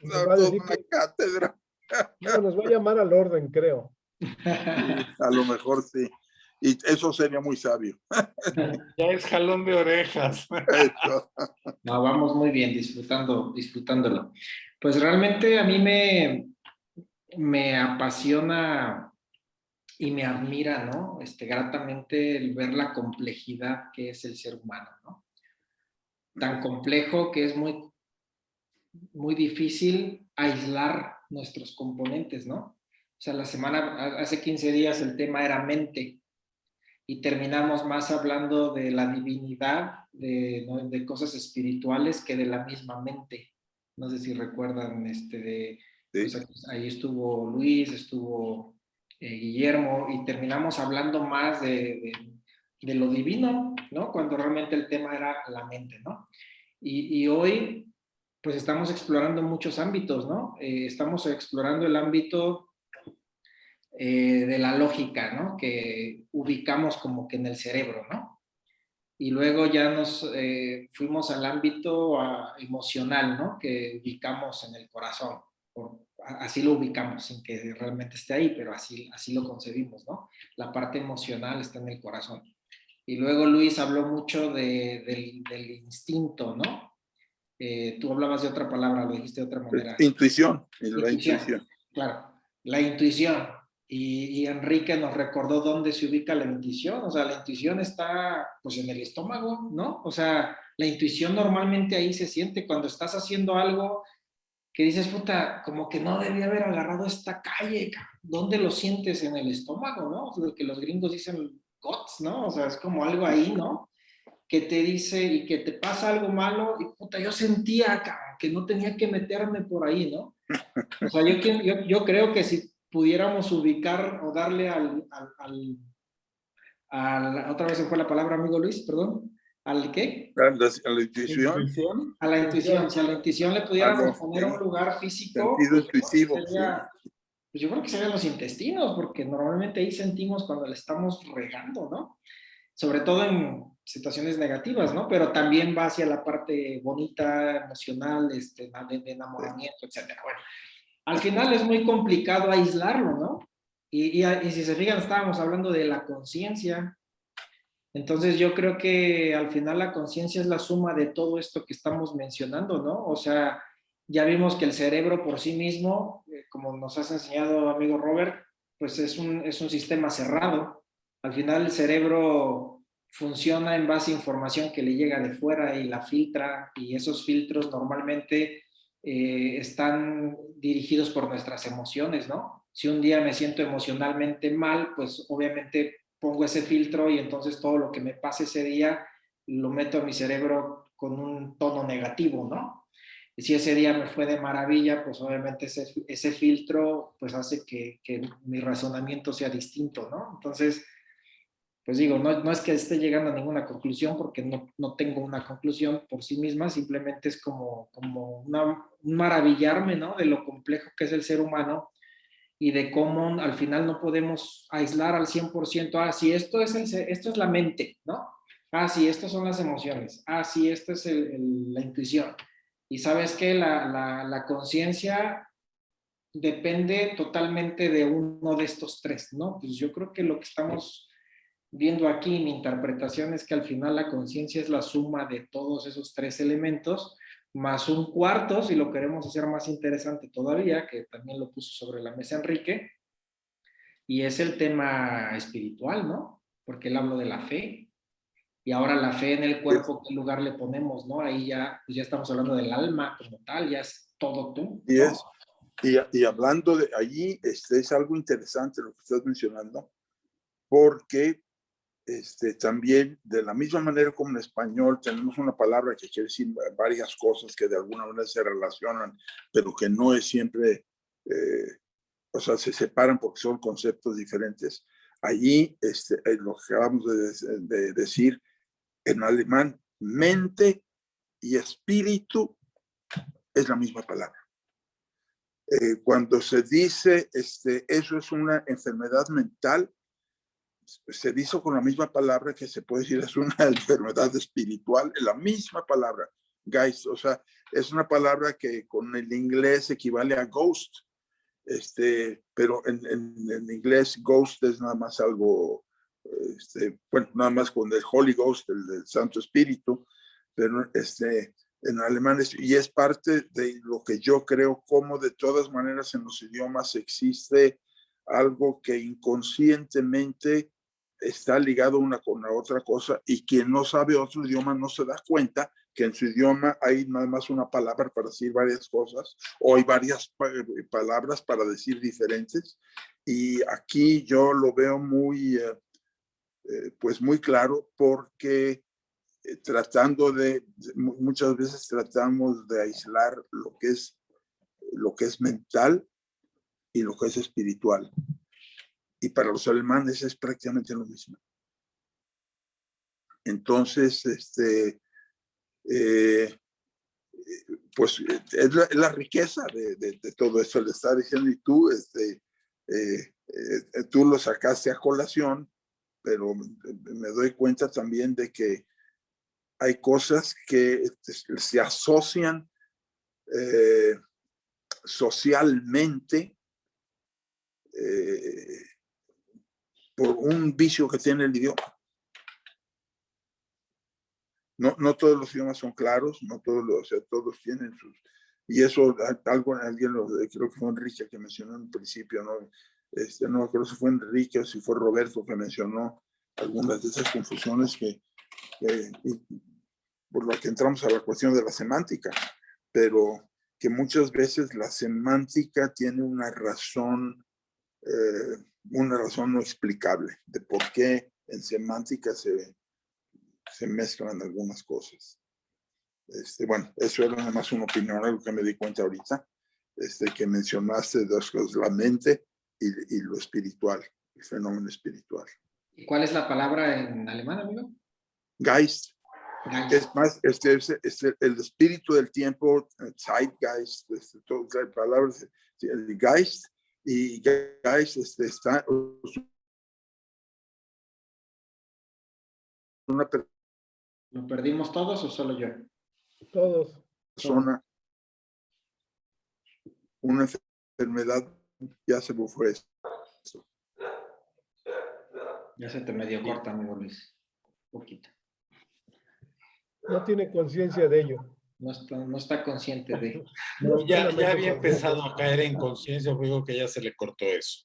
Nos va a toda decir una cátedra. no, nos va a llamar al orden, creo. A lo mejor sí. Y eso sería muy sabio. Ya es jalón de orejas. Eso. No, vamos muy bien, disfrutándolo. Pues realmente a mí me apasiona y me admira, ¿no? Gratamente el ver la complejidad que es el ser humano, ¿no? Tan complejo que es muy, muy difícil aislar nuestros componentes, ¿no? O sea, hace 15 días el tema era mente y terminamos más hablando de la divinidad, ¿no? de cosas espirituales que de la misma mente. No sé si recuerdan, pues ahí estuvo Luis, estuvo Guillermo, y terminamos hablando más de lo divino, ¿no? Cuando realmente el tema era la mente, ¿no? Y hoy, pues estamos explorando muchos ámbitos, ¿no? Estamos explorando el ámbito de la lógica, ¿no? Que ubicamos como que en el cerebro, ¿no? Y luego ya nos fuimos al ámbito emocional, ¿no? Que ubicamos en el corazón. Así lo ubicamos, sin que realmente esté ahí, pero así lo concebimos, ¿no? La parte emocional está en el corazón. Y luego Luis habló mucho del instinto, ¿no? Tú hablabas de otra palabra, lo dijiste de otra manera. Intuición. La intuición. Claro, la intuición. Y Enrique nos recordó dónde se ubica la intuición. O sea, la intuición está pues en el estómago, ¿no? O sea, la intuición normalmente ahí se siente cuando estás haciendo algo que dices, puta, como que no debía haber agarrado esta calle. ¿Dónde lo sientes? En el estómago, ¿no? Lo que los gringos dicen guts, ¿no? O sea, es como algo ahí, ¿no? Que te dice y que te pasa algo malo y puta, yo sentía que no tenía que meterme por ahí, ¿no? O sea, yo creo que si pudiéramos ubicar o darle otra vez se fue la palabra, amigo Luis, perdón, ¿al qué? A la intuición. A la intuición. Si a la intuición le pudiéramos poner un lugar físico, sentido intuitivo, pues yo creo que serían los intestinos, porque normalmente ahí sentimos cuando le estamos regando, ¿no? Sobre todo en situaciones negativas, ¿no? Pero también va hacia la parte bonita, emocional, de enamoramiento, etcétera. Bueno, al final es muy complicado aislarlo, ¿no? Y si se fijan, estábamos hablando de la conciencia. Entonces yo creo que al final la conciencia es la suma de todo esto que estamos mencionando, ¿no? O sea, ya vimos que el cerebro por sí mismo, como nos has enseñado, amigo Robert, pues es un sistema cerrado. Al final el cerebro funciona en base a información que le llega de fuera y la filtra, y esos filtros normalmente están dirigidos por nuestras emociones, ¿no? Si un día me siento emocionalmente mal, pues obviamente pongo ese filtro y entonces todo lo que me pase ese día lo meto a mi cerebro con un tono negativo, ¿no? Y si ese día me fue de maravilla, pues obviamente ese filtro pues hace que mi razonamiento sea distinto, ¿no? Entonces, pues digo, no es que esté llegando a ninguna conclusión porque no tengo una conclusión por sí misma, simplemente es como un maravillarme, ¿no? De lo complejo que es el ser humano y de cómo al final no podemos aislar al 100%, si esto es la mente, ¿no? Sí, estas son las emociones, sí, esta es la intuición. Y sabes que la conciencia depende totalmente de uno de estos tres, ¿no? Pues yo creo que lo que estamos viendo aquí, mi interpretación es que al final la conciencia es la suma de todos esos tres elementos, más un cuarto, si lo queremos hacer más interesante todavía, que también lo puso sobre la mesa Enrique, y es el tema espiritual, ¿no? Porque él habló de la fe, y ahora la fe en el cuerpo, ¿qué lugar le ponemos, no? Ahí ya, pues ya estamos hablando del alma como tal, ya es todo tú, Y, ¿no? y hablando de allí, es algo interesante lo que estás mencionando, porque también, de la misma manera como en español, tenemos una palabra que quiere decir varias cosas que de alguna manera se relacionan, pero que no es siempre, o sea, se separan porque son conceptos diferentes. Allí, lo que acabamos de decir en alemán, mente y espíritu es la misma palabra. Cuando se dice, eso es una enfermedad mental, se dice con la misma palabra que se puede decir es una enfermedad espiritual, la misma palabra, Geist, o sea, es una palabra que con el inglés equivale a ghost, pero en inglés ghost es nada más algo, bueno, nada más con el Holy Ghost, el Santo Espíritu, pero en alemán y es parte de lo que yo creo, como de todas maneras en los idiomas existe algo que inconscientemente está ligado una con la otra cosa, y quien no sabe otro idioma no se da cuenta que en su idioma hay nada más una palabra para decir varias cosas, o hay varias palabras para decir diferentes, y aquí yo lo veo muy, pues muy claro, porque muchas veces tratamos de aislar lo que es mental y lo que es espiritual. Y para los alemanes es prácticamente lo mismo. Entonces, pues es la riqueza de todo esto, le está diciendo, y tú, tú lo sacaste a colación, pero me doy cuenta también de que hay cosas que se asocian socialmente por un vicio que tiene el idioma. No todos los idiomas son claros, no todos, o sea, todos tienen sus... Y eso, alguien creo que fue Enrique que mencionó en un principio, ¿no? No creo si fue Enrique o si fue Roberto que mencionó algunas de esas confusiones por lo que entramos a la cuestión de la semántica, pero que muchas veces la semántica tiene una razón no explicable de por qué en semántica se mezclan algunas cosas. Bueno, eso era nada más una opinión, algo que me di cuenta ahorita, que mencionaste dos cosas, la mente y lo espiritual, el fenómeno espiritual. ¿Y cuál es la palabra en alemán, amigo? Geist. Geist. Es más, el espíritu del tiempo, Zeitgeist, todas las palabras, el Geist, y Geist está una ¿Lo perdimos todos o solo yo? Todos. persona, una enfermedad, ya se me fue esto. Ya se te medio corta, amigo Luis. Un poquito. No tiene conciencia de ello. no está consciente de... No, ya había Plenamente empezado a caer en conciencia, pero digo que ya se le cortó eso.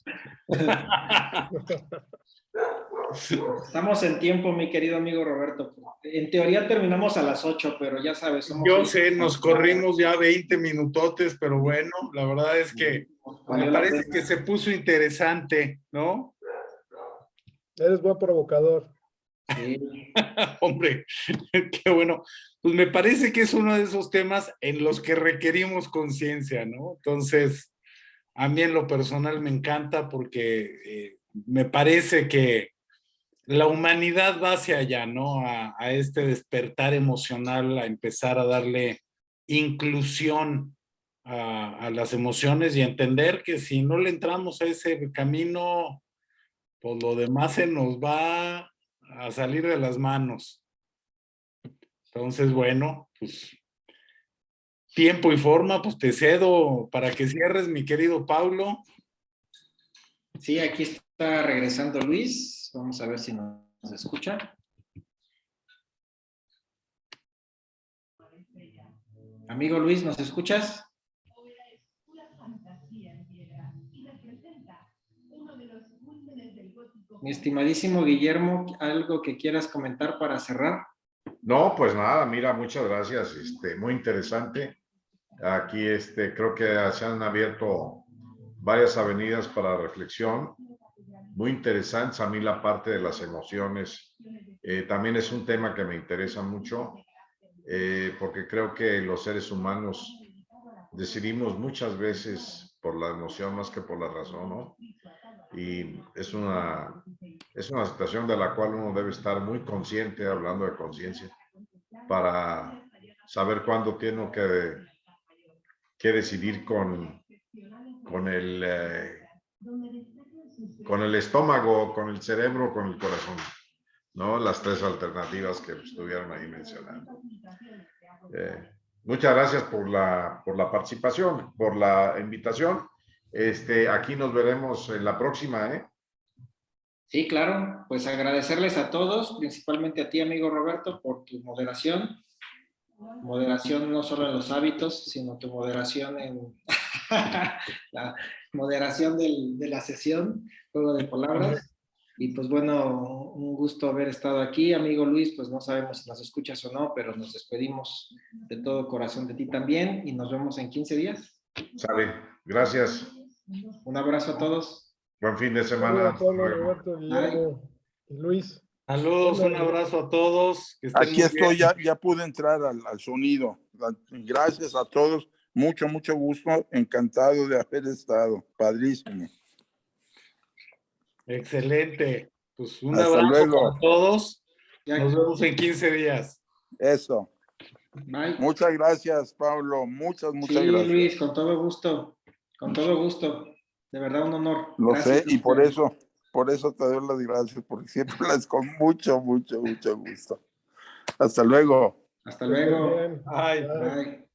Estamos en tiempo, mi querido amigo Roberto. En teoría terminamos a las 8, pero ya sabes, somos... Yo sé, nos corrimos ya 20 minutotes, pero bueno, la verdad es que me parece que se puso interesante, ¿no? Eres buen provocador. Sí. Hombre, qué bueno. Pues me parece que es uno de esos temas en los que requerimos conciencia, ¿no? Entonces, a mí en lo personal me encanta porque me parece que la humanidad va hacia allá, ¿no? A este despertar emocional, a empezar a darle inclusión a las emociones y entender que si no le entramos a ese camino, pues lo demás se nos va a salir de las manos. Entonces, bueno, pues tiempo y forma, pues te cedo para que cierres, mi querido Paulo. Sí, aquí está regresando Luis. Vamos a ver si nos escucha. Amigo Luis, ¿nos escuchas? Mi estimadísimo Guillermo, ¿algo que quieras comentar para cerrar? No, pues nada, mira, muchas gracias, muy interesante. Aquí, creo que se han abierto varias avenidas para reflexión, muy interesantes. A mí la parte de las emociones también es un tema que me interesa mucho, porque creo que los seres humanos decidimos muchas veces por la emoción más que por la razón, ¿no? Y es una situación de la cual uno debe estar muy consciente, hablando de conciencia, para saber cuándo tiene que decidir con el estómago, con el cerebro, con el corazón, ¿no? Las tres alternativas que estuvieron ahí mencionando. Muchas gracias por la participación, por la invitación. Aquí nos veremos en la próxima, ¿eh? Sí, claro. Pues agradecerles a todos, principalmente a ti, amigo Roberto, por tu moderación. Moderación no solo en los hábitos, sino tu moderación en la moderación de la sesión, juego de palabras. Y pues bueno, un gusto haber estado aquí. Amigo Luis, pues no sabemos si nos escuchas o no, pero nos despedimos de todo corazón de ti también y nos vemos en 15 días. Sale, gracias. Un abrazo a todos. Buen fin de Saludos semana. a Pablo, Roberto, Guillermo y Luis. Saludos, un abrazo a todos. Que estén Aquí muy estoy, bien. ya pude entrar al sonido. Gracias a todos. Mucho gusto. Encantado de haber estado. Padrísimo. Excelente. Pues un Hasta abrazo luego. para todos. Ya. Nos vemos en 15 días. Eso. Bye. Muchas gracias, Pablo. Muchas Sí, gracias. Luis, con todo gusto. Con todo gusto. De verdad, un honor. Lo Gracias sé, y por ustedes. eso te doy las gracias, porque siempre las con mucho gusto. Hasta luego. Hasta Que estén luego. bien. Bye. Bye. Bye.